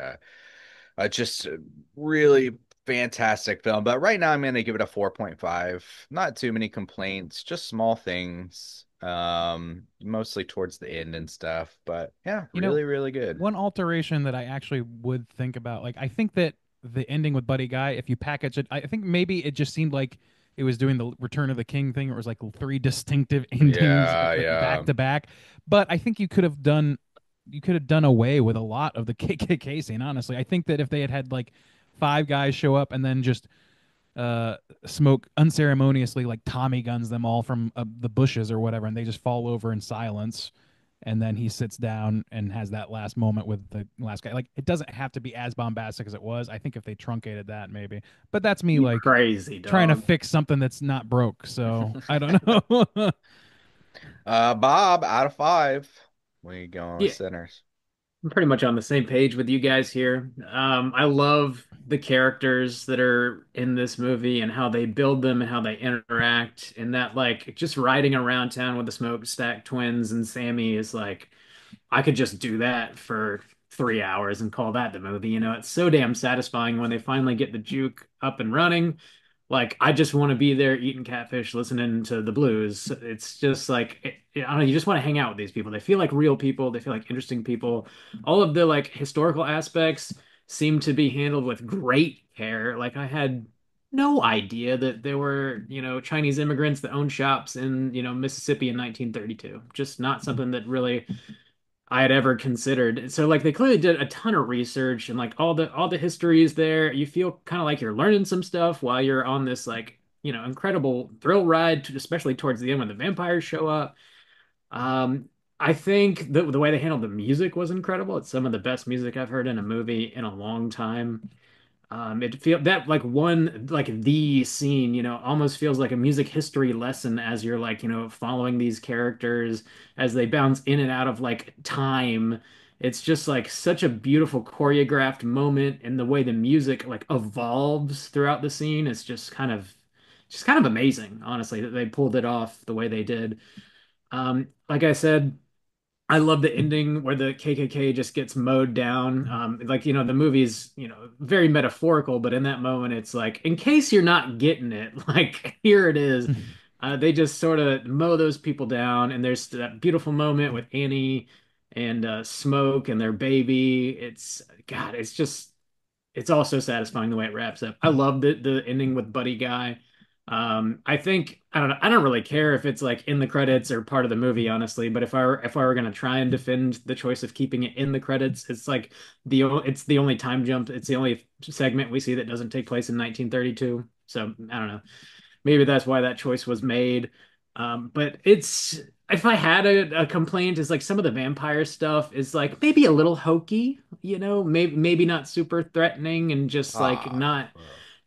just really fantastic film. But right now I'm going to give it a 4.5. Not too many complaints, just small things. Mostly towards the end and stuff. But yeah, You know, really, really good. one alteration that I actually would think about, like I think that the ending with Buddy Guy, if you package it, I think maybe it just seemed like it was doing the Return of the King thing. It was like three distinctive endings Yeah, like yeah. back to back. But I think you could have done away with a lot of the KKK scene. Honestly, I think that if they had like five guys show up and then just uh smoke unceremoniously like Tommy guns them all from the bushes or whatever, and they just fall over in silence, and then he sits down and has that last moment with the last guy. Like, it doesn't have to be as bombastic as it was. I think if they truncated that, maybe. But that's me, You like crazy trying to dog. fix something that's not broke. So I don't know. Bob, out of five. We going with Yeah, Sinners. I'm pretty much on the same page with you guys here. I love the characters that are in this movie and how they build them and how they interact. And that, like, just riding around town with the Smokestack Twins and Sammy is like, I could just do that for 3 hours and call that the movie. It's so damn satisfying when they finally get the juke up and running. Like, I just want to be there eating catfish, listening to the blues. It's just like, I don't know, you just want to hang out with these people. They feel like real people. They feel like interesting people. All of the like historical aspects seem to be handled with great care. Like, I had no idea that there were, Chinese immigrants that owned shops in, Mississippi in 1932. Just not something that really I had ever considered. So like they clearly did a ton of research and like all the history is there. You feel kind of like you're learning some stuff while you're on this like, incredible thrill ride, especially towards the end when the vampires show up. Um, I think the way they handled the music was incredible. It's some of the best music I've heard in a movie in a long time. It feel that like one like the scene, almost feels like a music history lesson as you're like, following these characters as they bounce in and out of like time. It's just like such a beautiful choreographed moment, and the way the music like evolves throughout the scene is just kind of amazing, honestly, that they pulled it off the way they did. Like I said, I love the ending where the KKK just gets mowed down. Like, the movie's, very metaphorical, but in that moment, it's like, in case you're not getting it, like, here it is. They just sort of mow those people down, and there's that beautiful moment with Annie and Smoke and their baby. God, it's also satisfying the way it wraps up. I love the ending with Buddy Guy. I think I don't know. I don't really care if it's like in the credits or part of the movie, honestly. But if I were gonna try and defend the choice of keeping it in the credits, it's like it's the only time jump. It's the only segment we see that doesn't take place in 1932. So I don't know. Maybe that's why that choice was made. But if I had a complaint, is like some of the vampire stuff is like maybe a little hokey, maybe not super threatening and just like Ah,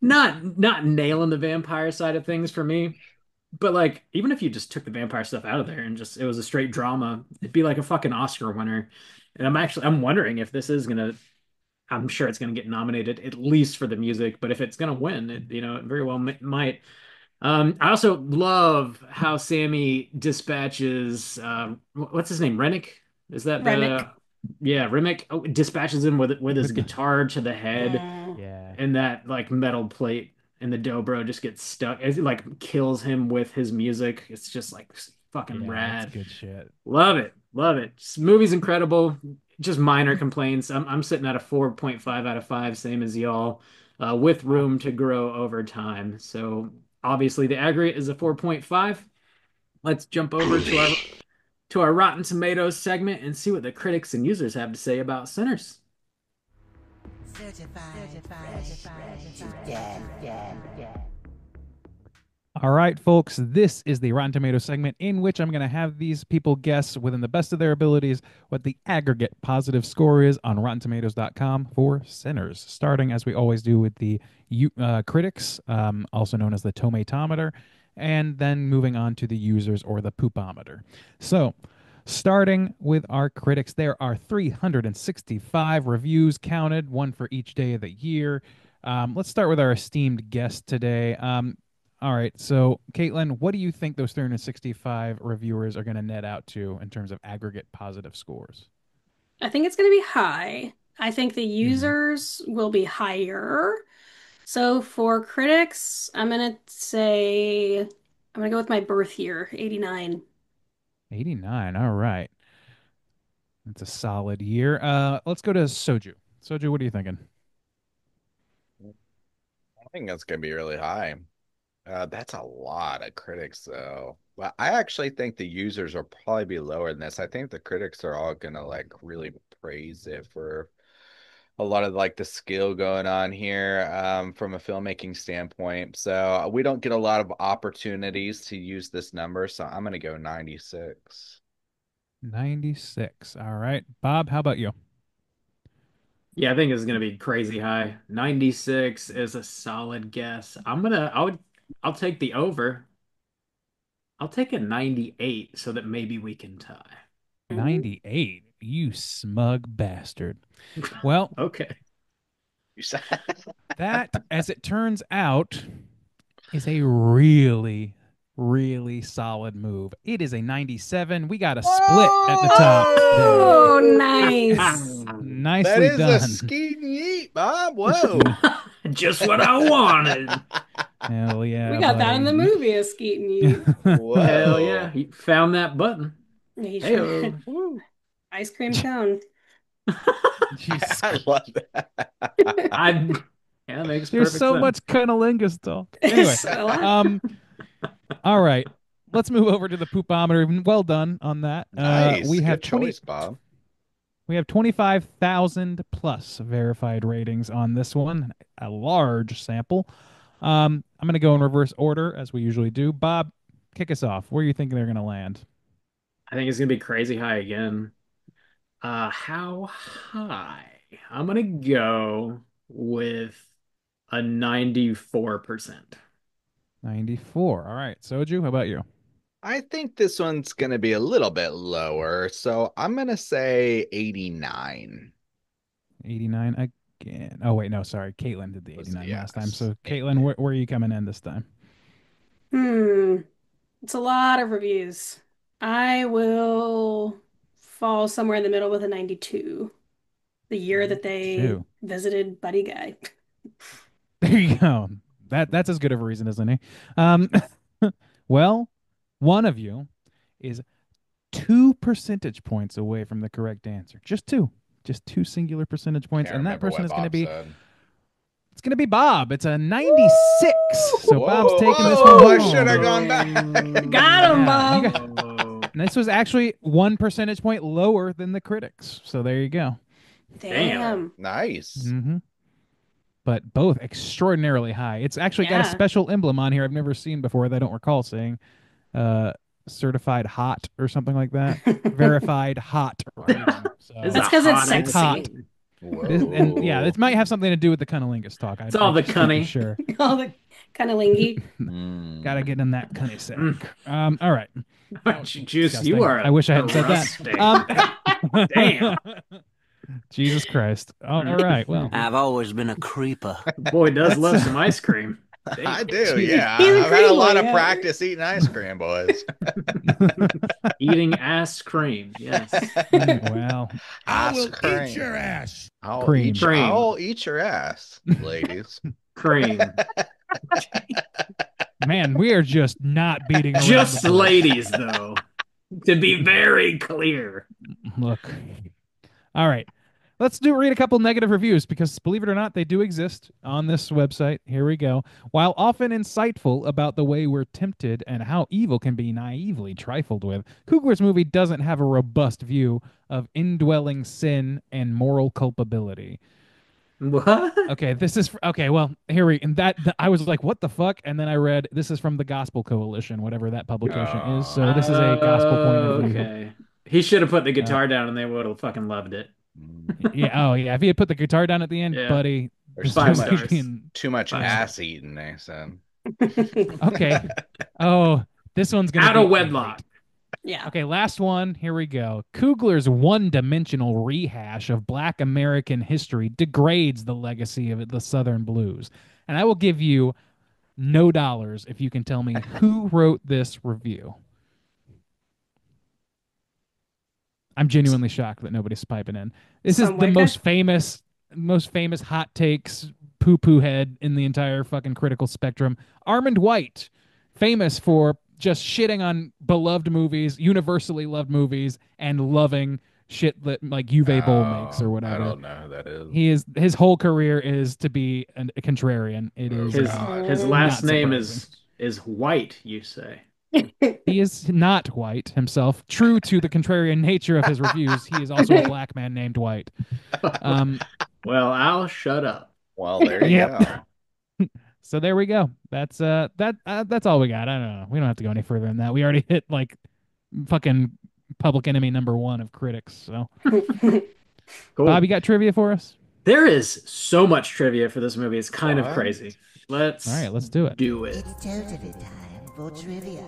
not nailing the vampire side of things for me. But like even if you just took the vampire stuff out of there and just it was a straight drama, it'd be like a fucking Oscar winner. And I'm wondering if this is gonna I'm sure it's gonna get nominated at least for the music, but if it's gonna win, it very well might. I also love how Sammy dispatches what's his name? Rennick? Is that Remick. the yeah, Remick dispatches him with his With the guitar to the head, Mm. yeah, and that like metal plate in the dobro just gets stuck. It like kills him with his music. It's just like fucking yeah, that's rad. good shit. Love it. Love it. This movie's incredible. Just minor complaints. I'm sitting at a 4.5 out of 5, same as y'all, with room to grow over time. So Obviously, the aggregate is a 4.5. Let's jump over to our Rotten Tomatoes segment and see what the critics and users have to say about Sinners. All right, folks, this is the Rotten Tomatoes segment in which I'm going to have these people guess within the best of their abilities what the aggregate positive score is on RottenTomatoes.com for Sinners. Starting, as we always do, with the critics, also known as the tomatometer, and then moving on to the users or the poopometer. So, starting with our critics, there are 365 reviews counted, one for each day of the year. Let's start with our esteemed guest today. All right, so Caitlin, what do you think those 365 reviewers are going to net out to in terms of aggregate positive scores? I think it's going to be high. I think the users will be higher. So for critics, I'm going to go with my birth year, 89. 89, all right. That's a solid year. Let's go to Soju. Soju, what are you thinking? I think that's gonna be really high. That's a lot of critics, though. Well, I actually think the users will probably be lower than this. I think the critics are all gonna like really praise it for a lot of like the skill going on here, from a filmmaking standpoint. So we don't get a lot of opportunities to use this number, so I'm gonna go 96. 96. All right. Bob, how about you? Yeah, I think it's gonna be crazy high. 96 is a solid guess. I'll take the over. I'll take a 98 so that maybe we can tie. 98. You smug bastard. Well, Okay. that, as it turns out, is a really, really solid move. It is a 97. We got a split at the top. Oh, nice. That Nicely is a done. skeet and yeet, Bob. Whoa. Just what I wanted. Hell yeah. We got that in the buddy. movie, a skeet and you. Whoa. Hell yeah. He found that button. He Hey-o. sure- Ice cream cone. Jesus. I love that. Yeah, makes There's perfect so sense. much cunnilingus talk. Anyway, So, all right. Let's move over to the poopometer. Well done on that. Nice. We have Good 20 choice, Bob. We have 25,000 plus verified ratings on this one, a large sample. I'm going to go in reverse order as we usually do. Bob, kick us off. Where are you thinking they're going to land? I think it's gonna be crazy high again. How high? I'm gonna go with a 94%. 94. All right. Soju, how about you? I think this one's going to be a little bit lower, so I'm going to say 89. 89 again. Oh, wait. No, sorry. Caitlin did the 89 Yes. last time. So, Caitlin, where are you coming in this time? It's a lot of reviews. I will fall somewhere in the middle with a 92. The year that they 92. visited Buddy Guy. There you go. That's as good of a reason as any. Well, one of you is 2 percentage points away from the correct answer. Just two singular percentage points, Can't and that remember person what is going to Bob be said. it's going to be Bob. It's a 96. So Whoa, Bob's taking this whoa, one I should have home. gone back. Got him, Yeah, you Bob. got- And this was actually 1 percentage point lower than the critics. So there you go. Damn. Nice. hmm But both extraordinarily high. It's actually got a Yeah. special emblem on here I've never seen before that I don't recall saying. Certified hot or something like that. Verified hot. rating. So, It's It's 'cause it's hot sexy. hot. Whoa. And yeah, it might have something to do with the cunnilingus talk. It's all the just can't be cunny. Sure. All the kind of lingy. Gotta get in that cunny sack. All right. Juice, Disgusting. you are. I wish I hadn't said that. rustic. Damn. Jesus Christ. All right. Well, I've always been a creeper. Boy does love some ice cream. Damn. I do, yeah. He's a I've had a cream lot boy, of yeah. practice eating ice cream, boys. Eating ass cream. Yes. well, Ice cream. ass. I'll Cream. Eat, Cream. I'll eat your ass, ladies. Cream. man, we are just not beating around Just the bush. ladies, though. To be very clear. Look. All right. Let's read a couple negative reviews because, believe it or not, they do exist on this website. Here we go. While often insightful about the way we're tempted and how evil can be naively trifled with, Coogler's movie doesn't have a robust view of indwelling sin and moral culpability. What? Okay, this is okay. Well, here we and I was like, what the fuck? And then I read this is from the Gospel Coalition, whatever that publication is. So this is a gospel point of view. Okay. He should have put the guitar down, and they would have fucking loved it. Yeah. Oh, yeah. If he had put the guitar down at the end, Yeah. buddy, There's Five too much, stars. too much Five ass eating, they said. Okay. Oh, this one's gonna Out be of wedlock. Yeah. Okay, last one. Here we go. Coogler's one-dimensional rehash of Black American history degrades the legacy of the Southern blues. And I will give you no dollars if you can tell me who wrote this review. I'm genuinely shocked that nobody's piping in. This is Some the white most famous hot takes poo-poo head in the entire fucking critical spectrum. Armand White, famous for just shitting on beloved movies, universally loved movies, and loving shit that like Uwe Boll makes or whatever. I don't know who that is. His whole career is to be a contrarian. It is His last not name surprising. is White, you say. He is not white himself. True to the contrarian nature of his reviews, he is also a black man named White. Well, I'll shut up. Well, there you Yep. go. So there we go. That's that's all we got. I don't know. We don't have to go any further than that. We already hit like fucking public enemy #1 of critics. So, Cool. Bob, you got trivia for us? There is so much trivia for this movie. It's kind of What? crazy. All right, let's do it. do it. It's totally time for trivia.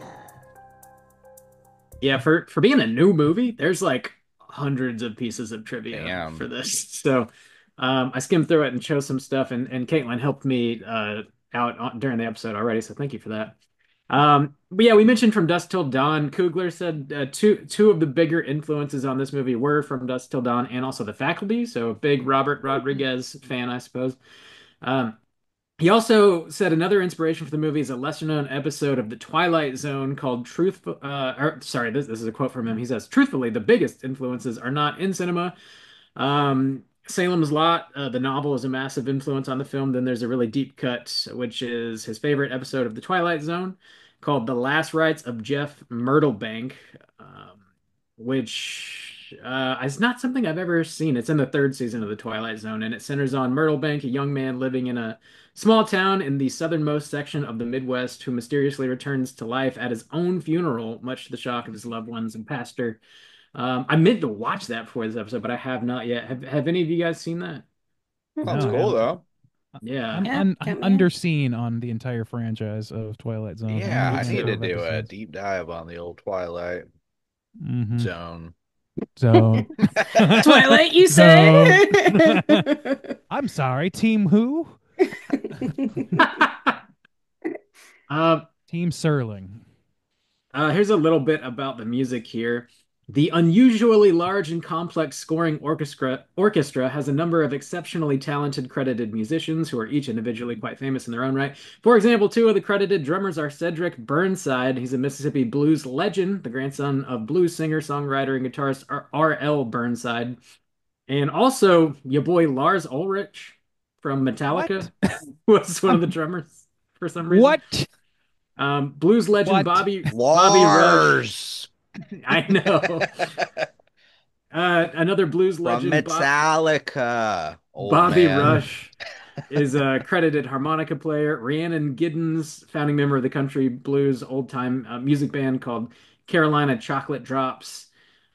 Yeah, for being a new movie, there's like hundreds of pieces of trivia Damn. for this. So I skimmed through it and chose some stuff, and Caitlin helped me out during the episode already, so thank you for that. But yeah, we mentioned From Dusk Till Dawn. Coogler said two of the bigger influences on this movie were From Dusk Till Dawn and also The Faculty, so big Robert Rodriguez fan, I suppose. He also said another inspiration for the movie is a lesser-known episode of The Twilight Zone called Truthful. This is a quote from him. He says, "Truthfully, the biggest influences are not in cinema. Salem's Lot, the novel, is a massive influence on the film. Then there's a really deep cut, which is his favorite episode of The Twilight Zone, called The Last Rites of Jeff Myrtlebank, which is not something I've ever seen. It's in the third season of The Twilight Zone, and it centers on Myrtlebank, a young man living in a small town in the southernmost section of the Midwest who mysteriously returns to life at his own funeral, much to the shock of his loved ones and pastor." I meant to watch that before this episode, but I have not yet. Have any of you guys seen that? Sounds No, cool though. Yeah. I'm, Yeah, I'm, count I'm me in. underseen on the entire franchise of Twilight Zone. Yeah, I'm I looking need to at do a episodes. deep dive on the old Twilight Mhm. Zone. So Twilight, you say? I'm sorry, Team who? Team Serling. Here's a little bit about the music here. The unusually large and complex scoring orchestra has a number of exceptionally talented credited musicians who are each individually quite famous in their own right. For example, two of the credited drummers are Cedric Burnside. He's a Mississippi blues legend, the grandson of blues singer, songwriter, and guitarist R.L. Burnside. And also, your boy Lars Ulrich from Metallica was one of the drummers for some reason. What? Blues legend What? Bobby Rush. Lars I know. Another blues from legend, Metallica. Old Bobby man. Rush, is a credited harmonica player. Rhiannon Giddens, founding member of the country blues old time music band called Carolina Chocolate Drops,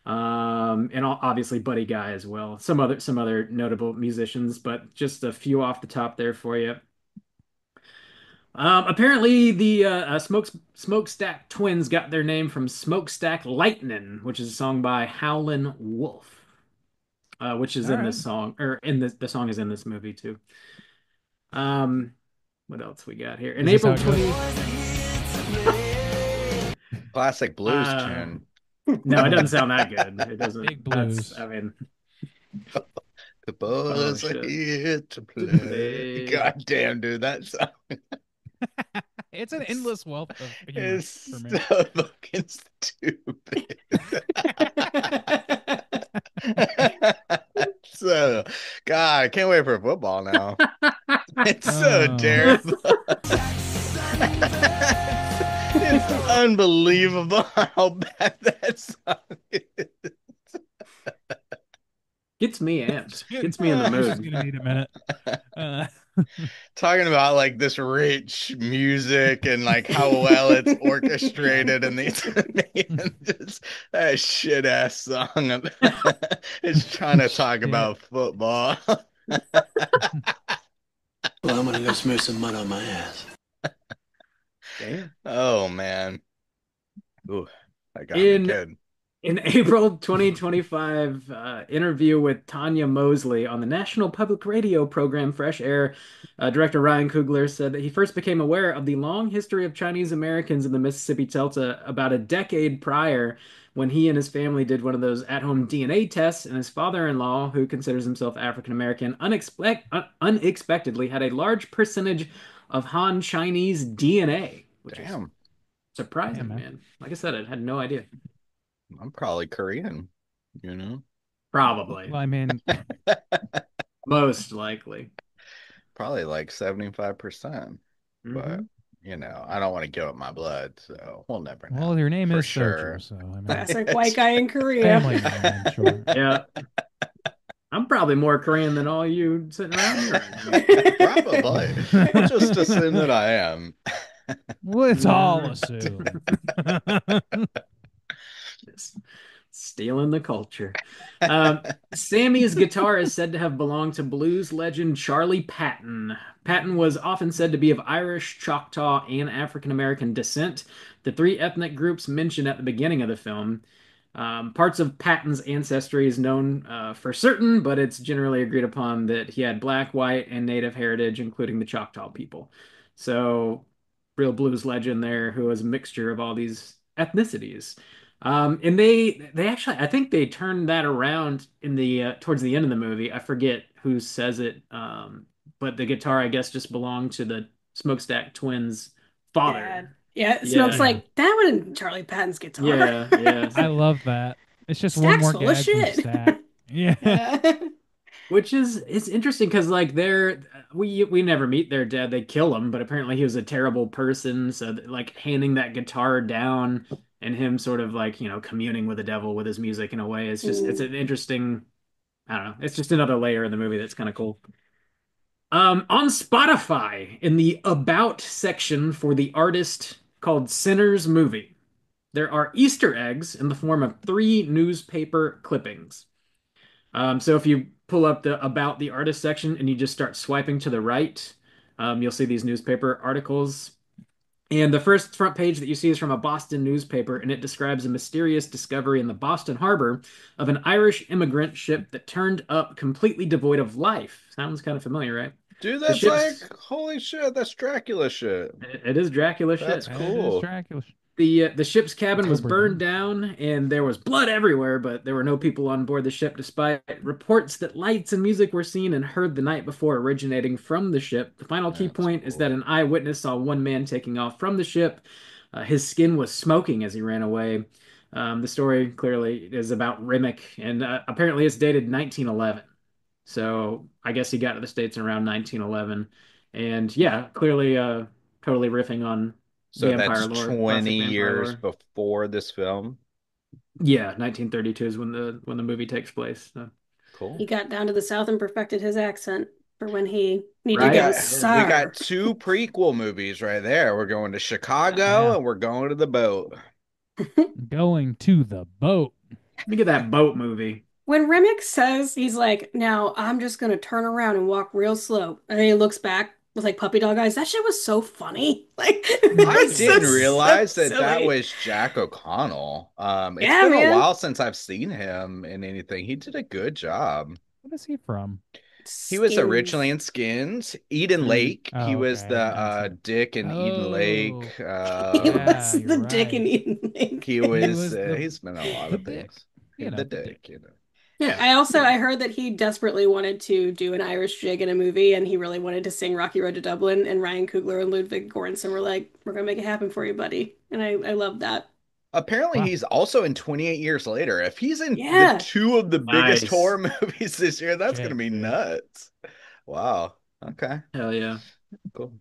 and obviously Buddy Guy as well. Some other notable musicians, but just a few off the top there for you. Apparently, the Smokestack Twins got their name from Smokestack Lightning, which is a song by Howlin' Wolf, which is in this song, or the song is in this movie too. What else we got here? In Is this April how it 20. Classic blues tune. No, it doesn't sound that good. It doesn't. Big blues. I mean, The boys Oh, are shit. here to play. Play. God damn, dude, that song It's an endless wealth of humor is for me. so fucking stupid. So, God, I can't wait for football now. It's so Oh. terrible. It's unbelievable how bad that song is. Gets me amped. Gets me in the This is mood. gonna need a minute. Uh, Talking about like this rich music and like how well it's orchestrated and these man, just that shit ass song. It's trying to talk shit. about football. Well, I'm gonna go smear some mud on my ass. Damn. Oh man. Ooh, that got me good. In April 2025 interview with Tanya Mosley on the National Public Radio program Fresh Air, director Ryan Coogler said that he first became aware of the long history of Chinese Americans in the Mississippi Delta about a decade prior when he and his family did one of those at-home DNA tests, and his father-in-law, who considers himself African American, unexpectedly had a large percentage of Han Chinese DNA, which is Damn, surprising, Yeah, man. man. Like I said, I had no idea. I'm probably Korean, you know? Probably. Well, I mean, Most likely. Probably like 75%. But Mhm. you know, I don't want to give up my blood, so we'll never know. well, your name For is sure. Soju, so I mean, Classic white guy in Korea. family name, I'm sure. Yeah. I'm probably more Korean than all you sitting around here right now. Probably. I'll just assume that I am. Let's all assume. Just stealing the culture. Sammy's guitar is said to have belonged to blues legend Charlie Patton. Patton was often said to be of Irish, Choctaw, and African American descent, the three ethnic groups mentioned at the beginning of the film. Parts of Patton's ancestry is known for certain, but it's generally agreed upon that he had black, white, and native heritage, including the Choctaw people. So, real blues legend there who was a mixture of all these ethnicities. And they actually, I think they turned that around in the towards the end of the movie. I forget who says it, but the guitar, I guess, just belonged to the Smokestack Twins' father. Dad. Yeah, it Yeah. smells like that wasn't Charlie Patton's guitar. Yeah, yeah. I love that. It's just Stack's one more full of gag from shit. Stack. Yeah. Yeah. Which is it's interesting because like we never meet their dad. They kill him, but apparently he was a terrible person. So like handing that guitar down and him sort of like communing with the devil with his music in a way. It's an interesting. I don't know. It's just another layer in the movie that's kind of cool. On Spotify, in the About section for the artist called Sinners Movie, there are Easter eggs in the form of 3 newspaper clippings. So if you pull up the About the Artist section and you just start swiping to the right, you'll see these newspaper articles. And the first front page that you see is from a Boston newspaper, and it describes a mysterious discovery in the Boston harbor of an Irish immigrant ship that turned up completely devoid of life. Sounds kind of familiar, right? Dude, The that's ship's- like holy shit, that's Dracula shit. It is Dracula shit. That's That is cool. Dracula. The ship's cabin was Cobra burned Dome. down and there was blood everywhere, but there were no people on board the ship despite reports that lights and music were seen and heard the night before originating from the ship. The final key That's point is cool. that an eyewitness saw one man taking off from the ship. His skin was smoking as he ran away. The story clearly is about Remick, and apparently it's dated 1911. So I guess he got to the States around 1911. And yeah, clearly totally riffing on So vampire that's lore, classic 20 vampire years lore. before this film. Yeah, 1932 is when the movie takes place. So. Cool. He got down to the South and perfected his accent for when he needed Right. to go, We "Sir." got 2 prequel movies right there. We're going to Chicago Yeah. and we're going to the boat. Going to the boat. Let me get that boat movie. When Remick says he's like, now I'm just gonna turn around and walk real slow, and then he looks back with like puppy dog eyes. That shit was so funny. Like it I was didn't so realize that silly. was Jack O'Connell. It's Yeah, been man. a while since I've seen him in anything. He did a good job. What is he from? He was Skins. originally in Skins, Eden Lake. Oh, He was okay, I haven't the seen Dick in Eden Oh. Lake. He Yeah, was you're the dick in right. Eden Lake. He was. was the- He's been in a lot the of Dick, things. you know, the the Dick, you know. Yeah. I heard that he desperately wanted to do an Irish jig in a movie, and he really wanted to sing Rocky Road to Dublin. And Ryan Coogler and Ludwig Göransson were like, "We're gonna make it happen for you, buddy." And I love that. Apparently, Wow. he's also in 28 Years Later. If he's in the Yeah. two of the biggest Nice. horror movies this year, that's gonna Shit, be dude. nuts. Wow. Okay. Hell yeah. Cool.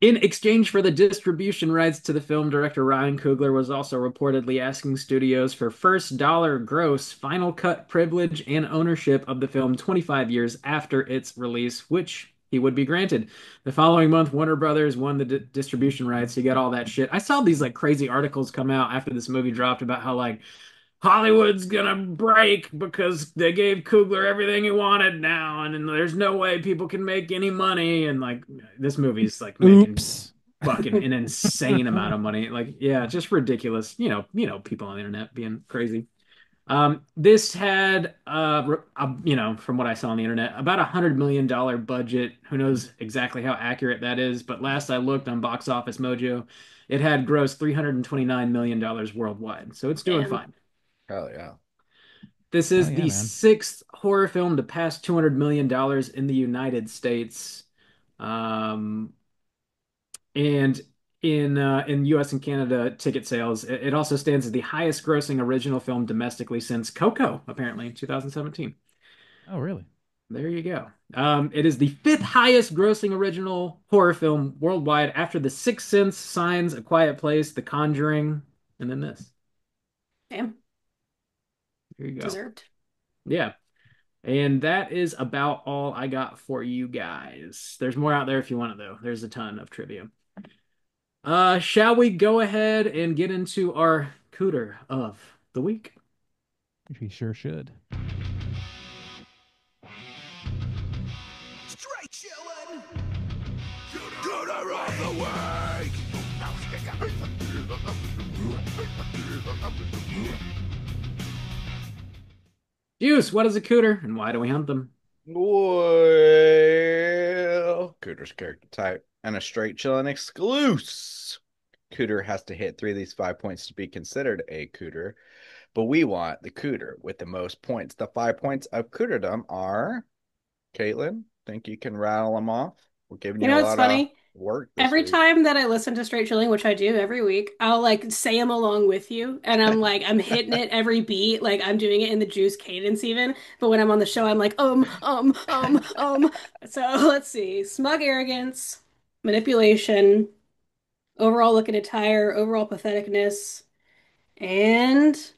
In exchange for the distribution rights to the film, director Ryan Coogler was also reportedly asking studios for first dollar gross, final cut privilege, and ownership of the film 25 years after its release, which he would be granted. The following month, Warner Brothers won the distribution rights. You got all that shit. I saw these like crazy articles come out after this movie dropped about how like Hollywood's gonna break because they gave Coogler everything he wanted now, and there's no way people can make any money. And like this movie's like making Oops. fucking an insane amount of money. Like, yeah, just ridiculous. People on the internet being crazy. This had, from what I saw on the internet, about $100 million budget. Who knows exactly how accurate that is? But last I looked on Box Office Mojo, it had grossed $329 million worldwide. So it's doing Damn. fine. Hell yeah. This Hell is yeah, the man. sixth horror film to pass $200 million in the United States. Um, and in US and Canada ticket sales, it also stands as the highest grossing original film domestically since Coco, apparently, in 2017. Oh, really? There you go. It is the fifth highest grossing original horror film worldwide after The Sixth Sense, Signs, A Quiet Place, The Conjuring, and then this. Damn. There you go. Deserved. Yeah. And that is about all I got for you guys. There's more out there if you want it, though. There's a ton of trivia. Shall we go ahead and get into our cooter of the week? We sure should. Straight chillin'. Gooder of the week. Juice, what is a cooter and why do we hunt them? Well, Cooter's character type and a straight chillin' exclusive. Cooter has to hit 3 of these 5 points to be considered a cooter, but we want the cooter with the most points. The 5 points of cooterdom are, Caitlin, think you can rattle them off? We're giving You you a know what's lot of funny? work this Every week. time that I listen to Straight Chilling, which I do every week, I'll like say them along with you, and I'm hitting it every beat, like I'm doing it in the Juice cadence even. But when I'm on the show, I'm like So let's see: smug arrogance, manipulation, overall look and attire, overall patheticness, and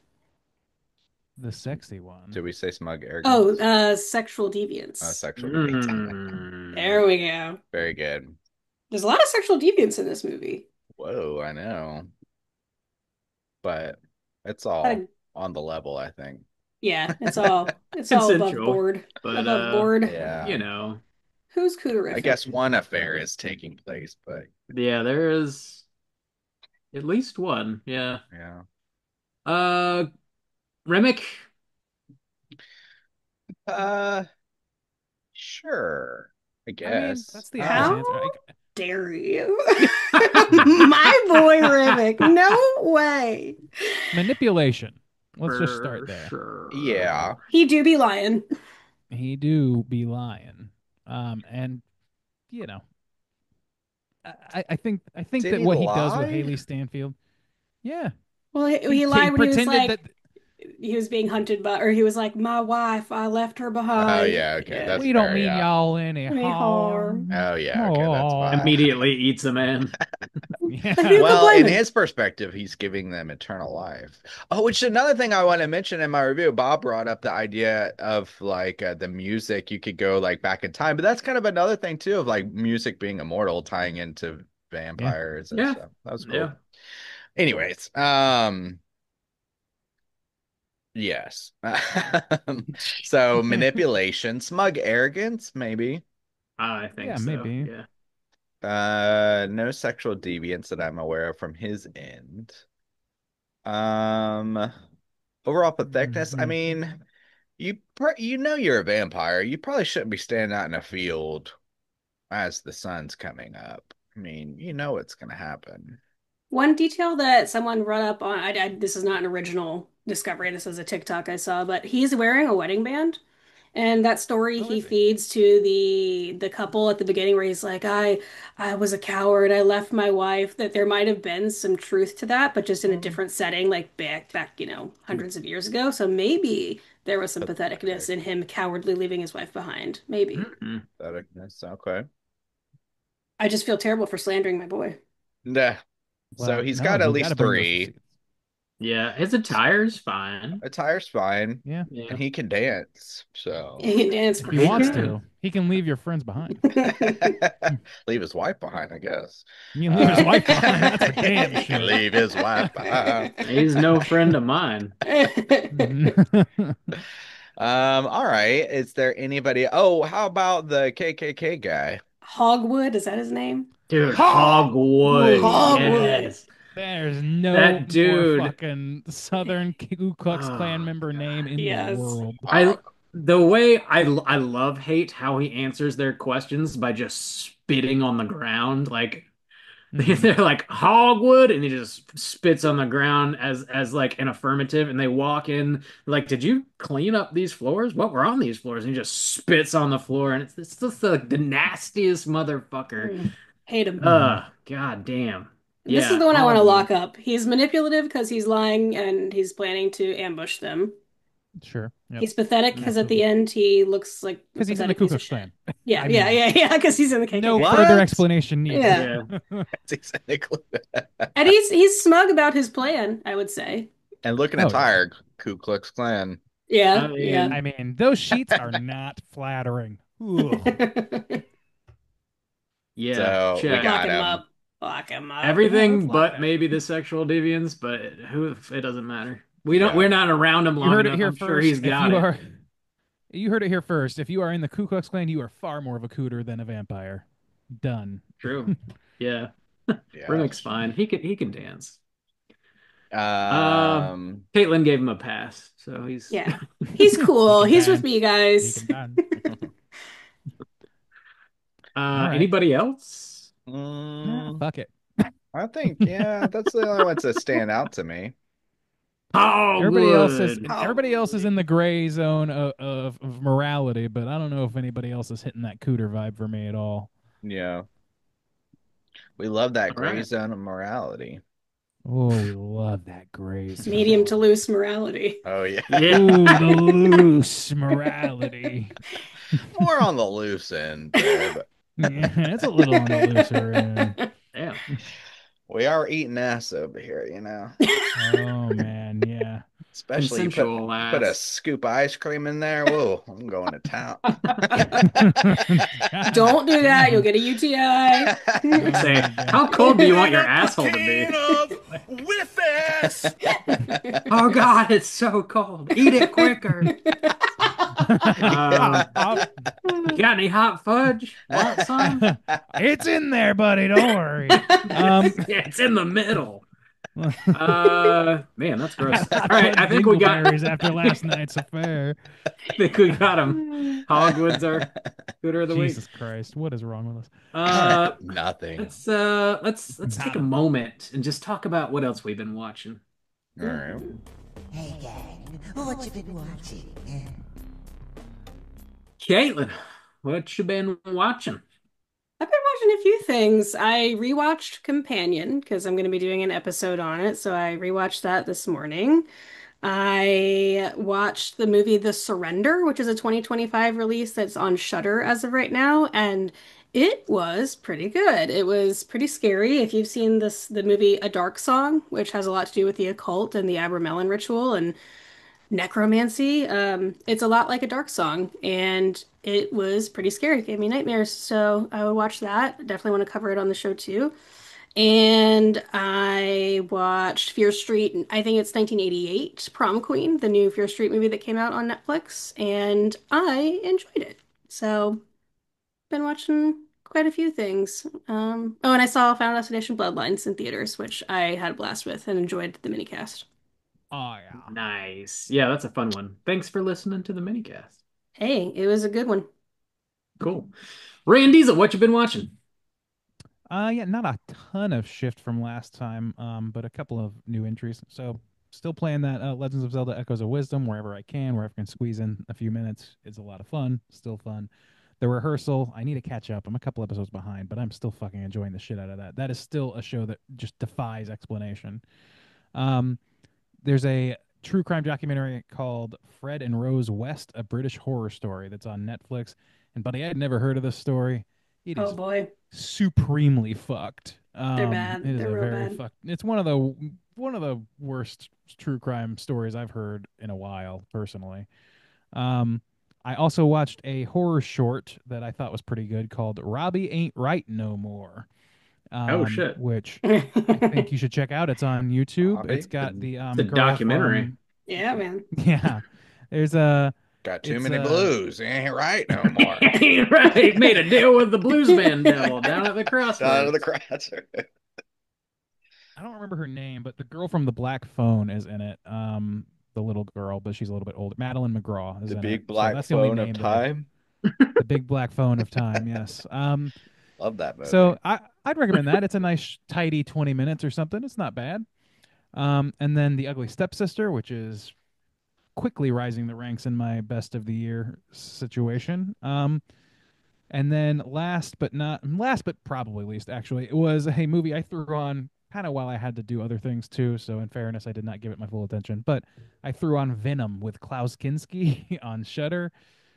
The sexy one. Did we say smug arrogance? sexual deviance. Sexual deviance. There we go. Very good. There's a lot of sexual deviance in this movie. Whoa, I know. But it's all Uh, on the level, I think. Yeah, it's all above Consensual, board. but Above board. Yeah. Who's cooterific? I guess one affair is taking place, but yeah, there is at least one. Yeah. yeah. Remick. Uh, sure. I I mean, guess. that's the How honest answer. dare you? My boy Rivik. No way. Manipulation. Let's just start For there. sure. Yeah. He do be lying. He do be lying. And you know, I think Did that he what he does with lie? Haley Stanfield, yeah, Well, he lied when he was pretended like that he was being hunted by, or he was like, my wife, I left her behind. Oh, yeah, okay, that's we don't fair, mean yeah. y'all any Any harm. harm. Oh, yeah, okay, that's Aw. fine. Immediately eats a man. Yeah. Like, who you Well, in complaining? his perspective, he's giving them eternal life. Oh, which is another thing I want to mention in my review. Bob brought up the idea of like the music. You could go like back in time, but that's kind of another thing too of like music being immortal, tying into vampires and Yeah. stuff. That was cool. Yeah. Anyways, yes. So manipulation, smug arrogance, maybe. I think Yeah, so. maybe. Yeah. No sexual deviance that I'm aware of from his end. Overall patheticness. I mean, you know you're a vampire. You probably shouldn't be standing out in a field as the sun's coming up. I mean, you know what's gonna happen. One detail that someone brought up on, this is not an original discovery. This is a TikTok I saw, but he's wearing a wedding band. And that story Oh, he is he? feeds to the couple at the beginning where he's like, I was a coward, I left my wife, that there might have been some truth to that, but just in a different setting, like back, hundreds of years ago. So maybe there was some patheticness in him cowardly leaving his wife behind. Maybe. Mm-mm. Patheticness. Okay. I just feel terrible for slandering my boy. Nah. So Well, he's no, got at you got to least bring those three. receipts. Yeah, his attire's fine. Attire's fine, Yeah. Yeah. and he can dance. So He can dance If for he wants sure. to, he can leave your friends behind. leave his wife behind, I guess. You can leave his wife behind. That's for damn He can sure. leave his wife behind. He's no friend of mine. All right. Is there anybody? Oh, how about the KKK guy? Hogwood, is that his name? Dude, Hogwood. Hogwood. Yes. There's no That dude. more fucking Southern Ku Klux Klan member name in Yes. the world. The way I love hate how he answers their questions by just spitting on the ground. Like they're like Hogwood, and he just spits on the ground as like an affirmative, and they walk in like, did you clean up these floors? What were on these floors? And he just spits on the floor, and it's just the nastiest motherfucker. Hate him. God damn. This Yeah, is the one I want to Hogwood. lock up. He's manipulative because he's lying and he's planning to ambush them. Sure. Yep. He's pathetic because at the end he looks like a Because he's in the pathetic Ku piece of Klux shit. Klan. Yeah, I yeah, mean, yeah, because he's in the KKK. No What? further explanation needed. Yeah. That's exactly. And he's smug about his plan, I would say. And looking Oh, at Tired, Ku Klux Klan. Yeah, I mean, those sheets are not flattering. Ugh. Yeah, So we check. got Lock him him. up. Lock him up. Everything Lock but him. maybe the sexual deviance, but it doesn't matter. We're not around him You long heard enough. it here I'm first. sure he's If got you it. are, you heard it here first. If you are in the Ku Klux Klan, you are far more of a cooter than a vampire. Done. True. Yeah. Yeah. Rimmic's fine. He can dance. Um, Caitlin gave him a pass, so he's Yeah. He's cool. He's with me, He guys. can done. right. Anybody else? Fuck it. I think, yeah, that's the only ones that stand out to me. Oh, everybody else is in the gray zone of morality, but I don't know if anybody else is hitting that cooter vibe for me at all. Yeah. We love that All gray right. zone of morality. Oh, we love that gray zone. Medium to loose morality. Oh, yeah. Ooh, the loose morality. More on the loose end there, but Yeah, it's a little on the looser end. Yeah. we are eating ass over here, you know. Oh man, yeah. Especially you Consensual put a ass. scoop of ice cream in there. Whoa, I'm going to town. Don't do that. You'll get a UTI. Say, how cold do you want your asshole to be? With ass. Oh God, it's so cold. Eat it quicker. You got any hot fudge? Want some? It's in there, buddy. Don't worry. Yeah, it's in the middle. Man, that's gross. All right, I think we got. after last night's affair. I think we got him. Hogwood's our Cooter of the Jesus week. Christ, what is wrong with us? Nothing. Let's take a moment and just talk about what else we've been watching. All right. Hey, gang, what you been watching? Caitlin, what you been watching? I've been watching a few things. I rewatched Companion because I'm going to be doing an episode on it, so I rewatched that this morning. I watched the movie The Surrender, which is a 2025 release that's on Shudder as of right now, and it was pretty good. It was pretty scary. If you've seen the movie A Dark Song, which has a lot to do with the occult and the Abramelin ritual and necromancy, it's a lot like A Dark Song, and it was pretty scary. It gave me nightmares, so I would watch that. Definitely want to cover it on the show too. And I watched Fear Street, I think it's 1988, Prom Queen, the new Fear Street movie that came out on Netflix, and I enjoyed it. So, been watching quite a few things. Oh, and I saw Final Destination Bloodlines in theaters, which I had a blast with and enjoyed the minicast. Oh yeah. Nice. Yeah, that's a fun one. Thanks for listening to the minicast. Hey, it was a good one. Cool. Rand Diesel, what you been watching? Yeah, not a ton of shift from last time, but a couple of new entries. So still playing that Legends of Zelda Echoes of Wisdom wherever I can, wherever I can squeeze in a few minutes. It's a lot of fun, still fun. The rehearsal, I need to catch up. I'm a couple episodes behind, but I'm still fucking enjoying the shit out of that. That is still a show that just defies explanation. Um, there's a true crime documentary called Fred and Rose West, a British horror story that's on Netflix. And buddy, I had never heard of this story. It Oh is boy, supremely fucked. they're bad. It is They're a real very bad. fucked. It's one of the worst true crime stories I've heard in a while, personally. Um, I also watched a horror short that I thought was pretty good called Robbie Ain't Right No More, Oh shit. which I think you should check out. It's on YouTube. It's Bobby, got the It's a girl documentary. from Yeah, man. yeah. There's a got too it's many blues. Ain't right no more. Right. Made a deal with the blues band devil down at the Down to the crossroads. cross. I don't remember her name, but the girl from the Black Phone is in it. The little girl, but she's a little bit older. Madeline McGraw is The in it. big So black that's the only phone of name that I time. the big black phone of time, yes. Love that So movie. I'd recommend that. It's a nice tidy 20 minutes or something. It's not bad. And then The Ugly Stepsister, which is quickly rising the ranks in my best of the year situation. And then last but probably least, actually, it was a movie I threw on kind of while I had to do other things too. So in fairness, I did not give it my full attention. But I threw on Venom with Klaus Kinski on Shudder,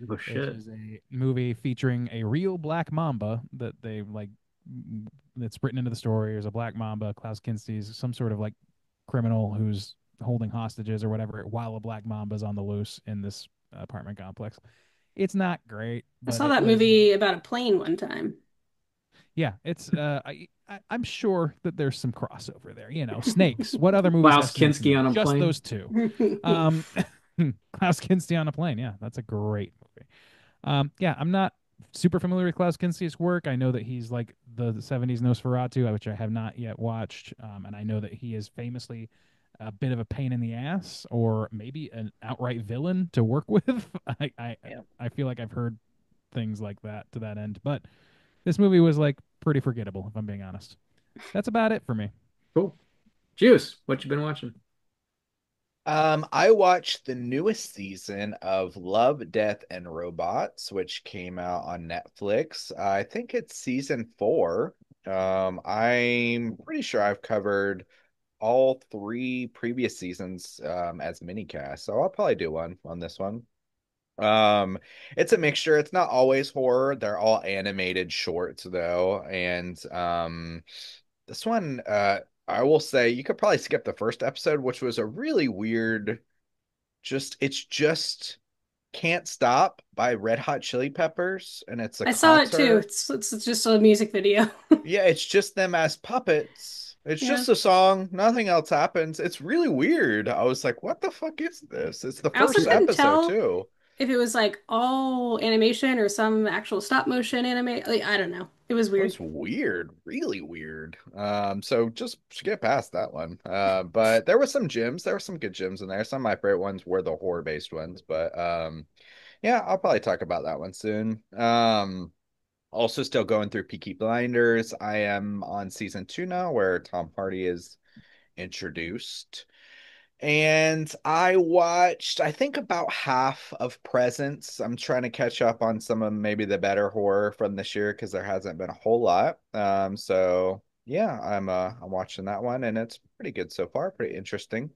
Oh which shit. is a movie featuring a real black mamba that they that's written into the story. There's a black mamba. Klaus Kinski's some sort of like criminal who's holding hostages or whatever while a black mamba's on the loose in this apartment complex. It's not great, I but saw it that was movie about a plane one time. yeah, it's I'm sure that there's some crossover there. You know, snakes. What other movies have Klaus snakes in Kinski them? on a Just plane. those two. Um, Klaus Kinski on a plane. Yeah, that's a great movie. Yeah, I'm not super familiar with Klaus Kinski's work. I know that he's like the 70s Nosferatu, which I have not yet watched. And I know that he is famously a bit of a pain in the ass or maybe an outright villain to work with. Yeah. I feel like I've heard things like that to that end. But this movie was like pretty forgettable, if I'm being honest. That's about it for me. Cool. Juice, what you been watching? I watched the newest season of Love, Death, and Robots, which came out on Netflix. I think it's season 4. I'm pretty sure I've covered all 3 previous seasons as minicast, so I'll probably do one on this one. Um, it's a mixture. It's not always horror. They're all animated shorts though, and this one, I will say you could probably skip the first episode, which was a really weird. It's just Can't Stop by Red Hot Chili Peppers, and it's a I saw it too. concert. It's just a music video. Yeah, it's just them as puppets. It's Yeah. just a song. Nothing else happens. It's really weird. I was like, what the fuck is this? It's the I also first couldn't episode tell too. if it was like all animation or some actual stop motion anime. Like, I don't know. It was It weird. was weird, really weird. So just get past that one. But there were some gems. There were some good gems in there. Some of my favorite ones were the horror-based ones, but yeah, I'll probably talk about that one soon. Also still going through Peaky Blinders. I am on season 2 now, where Tom Hardy is introduced. And I watched, I think, about half of Presents. I'm trying to catch up on some of maybe the better horror from this year because there hasn't been a whole lot. So yeah, I'm watching that one, and it's pretty good so far, pretty interesting.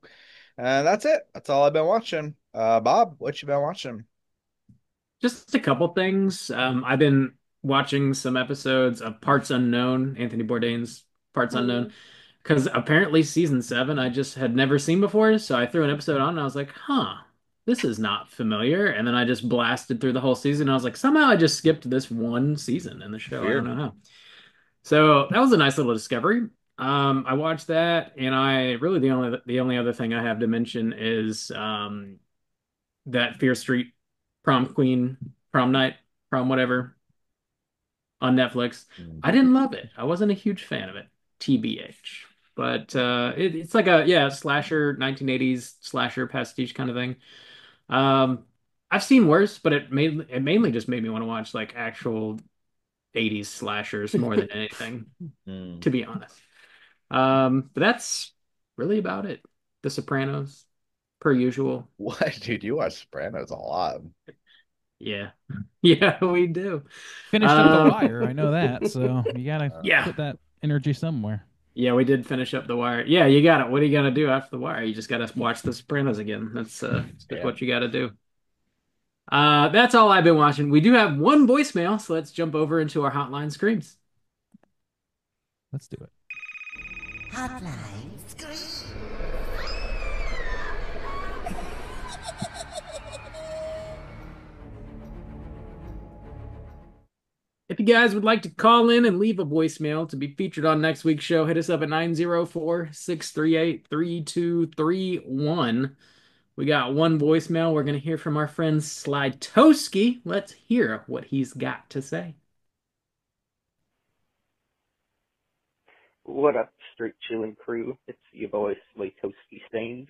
And that's it. That's all I've been watching. Bob, what you been watching? Just a couple things. I've been watching some episodes of Parts Unknown, Anthony Bourdain's Parts Unknown, Mm. because apparently season 7 I just had never seen before. So I threw an episode on and I was like, huh, this is not familiar. And then I just blasted through the whole season. And I was like, somehow I just skipped this one season in the show. I don't Weird. know how. So that was a nice little discovery. I watched that, and I really the only other thing I have to mention is that Fear Street prom queen, prom night, prom whatever on Netflix. I didn't love it. I wasn't a huge fan of it, TBH. But it's like a slasher 1980s slasher pastiche kind of thing. Um, I've seen worse, but it mainly just made me want to watch like actual 80s slashers more than anything, Hmm. to be honest. But that's really about it. The Sopranos, per usual. What, dude? You watch Sopranos a lot. Yeah. Yeah, we do. Finished up The Uh, Wire. I know that. So you gotta yeah. put that energy somewhere. Yeah, we did finish up The Wire. Yeah, you got it. What are you gonna do after The Wire? You just gotta watch The Sopranos again. That's just Yeah. what you gotta do. That's all I've been watching. We do have one voicemail, so let's jump over into our hotline screams. Let's do it. Hotline scream. If you guys would like to call in and leave a voicemail to be featured on next week's show, hit us up at 904-638-3231. We got one voicemail. We're going to hear from our friend Slytoski. Let's hear what he's got to say. What up, Straight Chillin' crew? It's your boy Slaytoski Stains.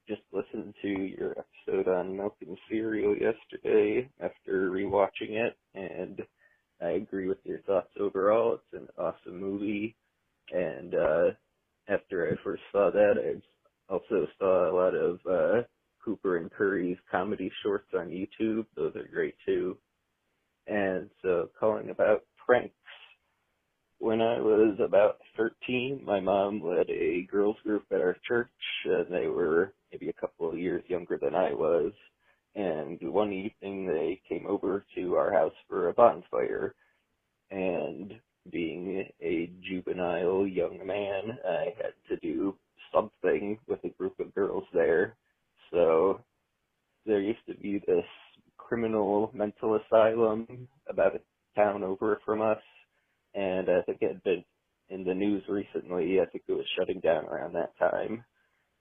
Just listened to your episode on Milk and Cereal yesterday after rewatching it, and I agree with your thoughts overall. It's an awesome movie, and after I first saw that, I also saw a lot of Cooper and Curry's comedy shorts on YouTube. Those are great too. And so, calling about pranks. When I was about 13, my mom led a girls group at our church, and they were maybe a couple of years younger than I was. And one evening they came over to our house for a bonfire. And being a juvenile young man, I had to do something with a group of girls there. So there used to be this criminal mental asylum about a town over from us, and I think it had been in the news recently. I think it was shutting down around that time.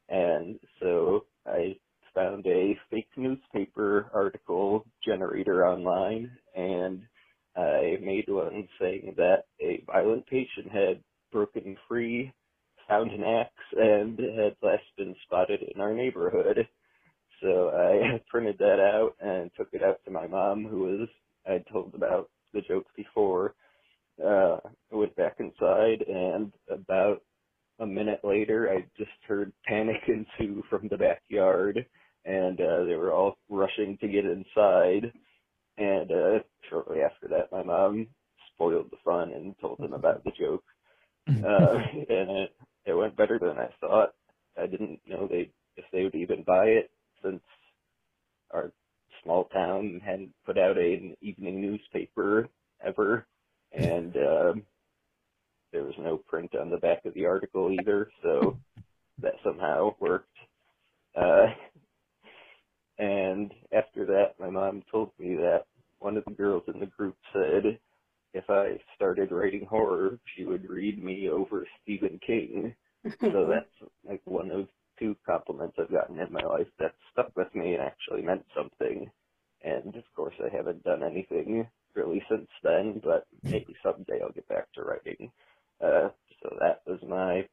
And so I found a fake newspaper article generator online, and I made one saying that a violent patient had broken free, found an axe, and had last been spotted in our neighborhood. So I printed that out and took it out to my mom, who I'd told about the jokes before. I went back inside, and about a minute later, I just heard panic ensue from the backyard, and they were all rushing to get inside. And shortly after that, my mom spoiled the fun and told them about the joke. And it went better than I thought. I didn't know if they would even buy it, since our small town hadn't put out an evening newspaper ever. And there was no print on the back of the article either, so that somehow worked. And after that, my mom told me that one of the girls in the group said if I started writing horror, she would read me over Stephen King. So that's like one of two compliments I've gotten in my life that stuck with me and actually meant something. And of course, I haven't done anything really since then, but maybe someday I'll get back to writing. So that was my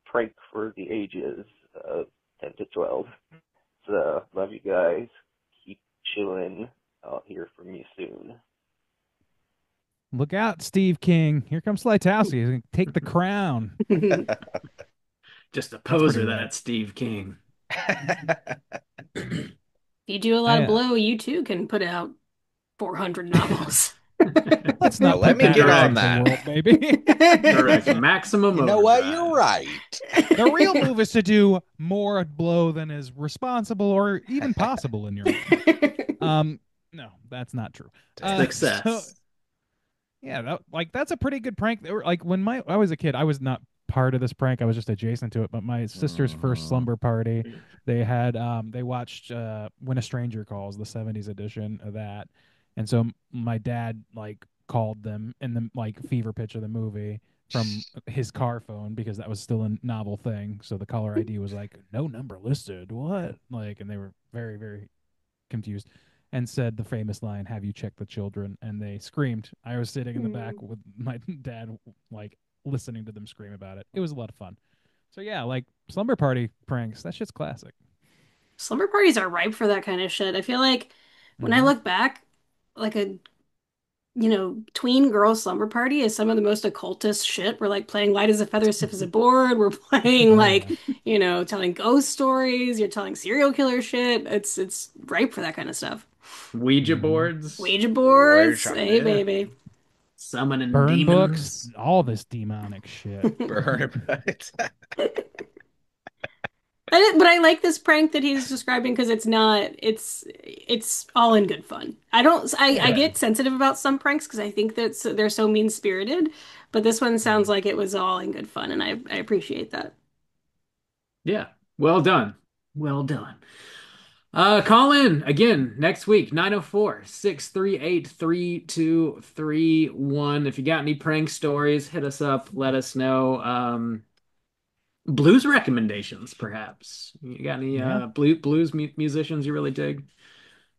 prank for the ages of 10 to 12. So, love you guys. Keep chilling. I'll hear from you soon. Look out, Steve King. Here comes Slytowski. He's going to take the crown. Just a poser, that Steve King. If you do a lot of blow, you too can put out 400 novels. Let's not let me get on that, world, baby. Correct. Maximum. You know what? You're right. The real move is to do more blow than is responsible or even possible in your life. No, that's not true. Success. So, yeah, that's a pretty good prank. They were, like when I was a kid, I was not part of this prank. I was just adjacent to it. But my sister's first slumber party, they had they watched When a Stranger Calls, the 70s edition of that. And so my dad like called them in the like fever pitch of the movie from his car phone, because that was still a novel thing. So the caller ID was like, no number listed. What? Like, and they were very, very confused, and said the famous line, "Have you checked the children?" And they screamed. I was sitting in the back with my dad, like listening to them scream about it. It was a lot of fun. So yeah, like slumber party pranks, that shit's classic. Slumber parties are ripe for that kind of shit. I feel like when I look back, like tween girl slumber party is some of the most occultist shit. We're like playing light as a feather, stiff as a board. We're playing like, telling ghost stories. You're telling serial killer shit. It's ripe for that kind of stuff. Ouija boards, Ouija boards, hey yeah. baby. summoning Burn demons. books, all this demonic shit. Burn it. But I like this prank that he's describing because it's all in good fun. I get sensitive about some pranks because I think that they're so mean-spirited, but this one sounds like it was all in good fun, and I appreciate that. Yeah, well done. Well done. Call in again next week, 904-638-3231. If you got any prank stories, hit us up, let us know. Blues recommendations, perhaps. You got any blues musicians you really dig?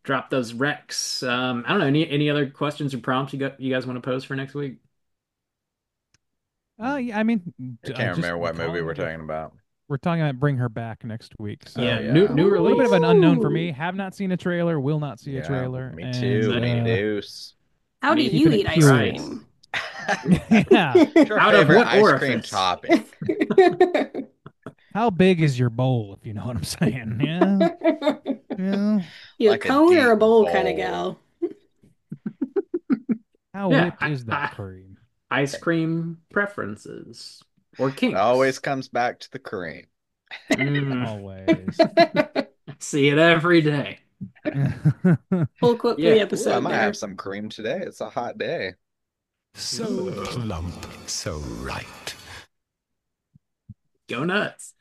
Drop those recs. I don't know, any other questions or prompts you guys want to pose for next week? Yeah, I mean, I can't remember what movie we're talking about. We're talking about Bring Her Back next week. So Yeah, yeah. new a little release. bit of an unknown for me. Have not seen a trailer. Will not see a trailer. Me too. And, Me deuce. How do you keeping it eat ice curious. cream? Yeah. Your Out of favorite what ice orifice? cream topping? How big is your bowl, if you know what I'm saying? Yeah. Yeah. You Like a a cone or a deep bowl kind of bowl. gal? How Yeah, whipped is that cream? Ice cream preferences or It kinks. always comes back to the cream. Mm, Always. see it every day. Full quote for Yeah. the Ooh, I episode might there. have some cream today. It's a hot day. So plump, so right. Go nuts.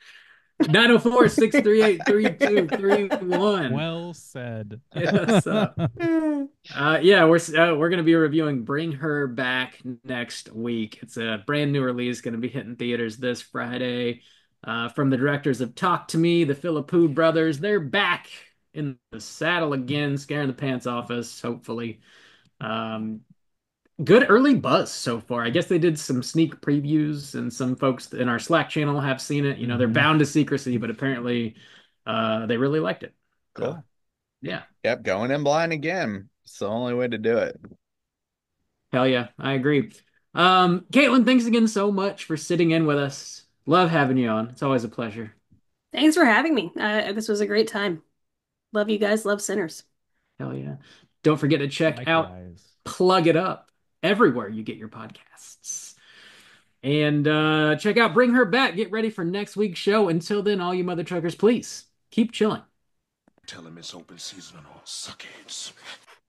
904-638-3231. Well said. Hit us up. Yeah, we're gonna be reviewing Bring Her Back next week. It's a brand new release, gonna be hitting theaters this Friday. From the directors of Talk to Me, the Philippou brothers. They're back in the saddle again, scaring the pants off us, hopefully. Good early buzz so far. I guess they did some sneak previews, and some folks in our Slack channel have seen it. They're bound to secrecy, but apparently they really liked it. So, Cool. yeah. Yep, going in blind again. It's the only way to do it. Hell yeah, I agree. Caitlin, thanks again so much for sitting in with us. Love having you on. It's always a pleasure. Thanks for having me. This was a great time. Love you guys. Love Sinners. Hell yeah. Don't forget to check out Plug It Up everywhere you get your podcasts. And check out Bring Her Back. Get ready for next week's show. Until then, all you mother truckers, please keep chilling. Tell him it's open season on all suckheads.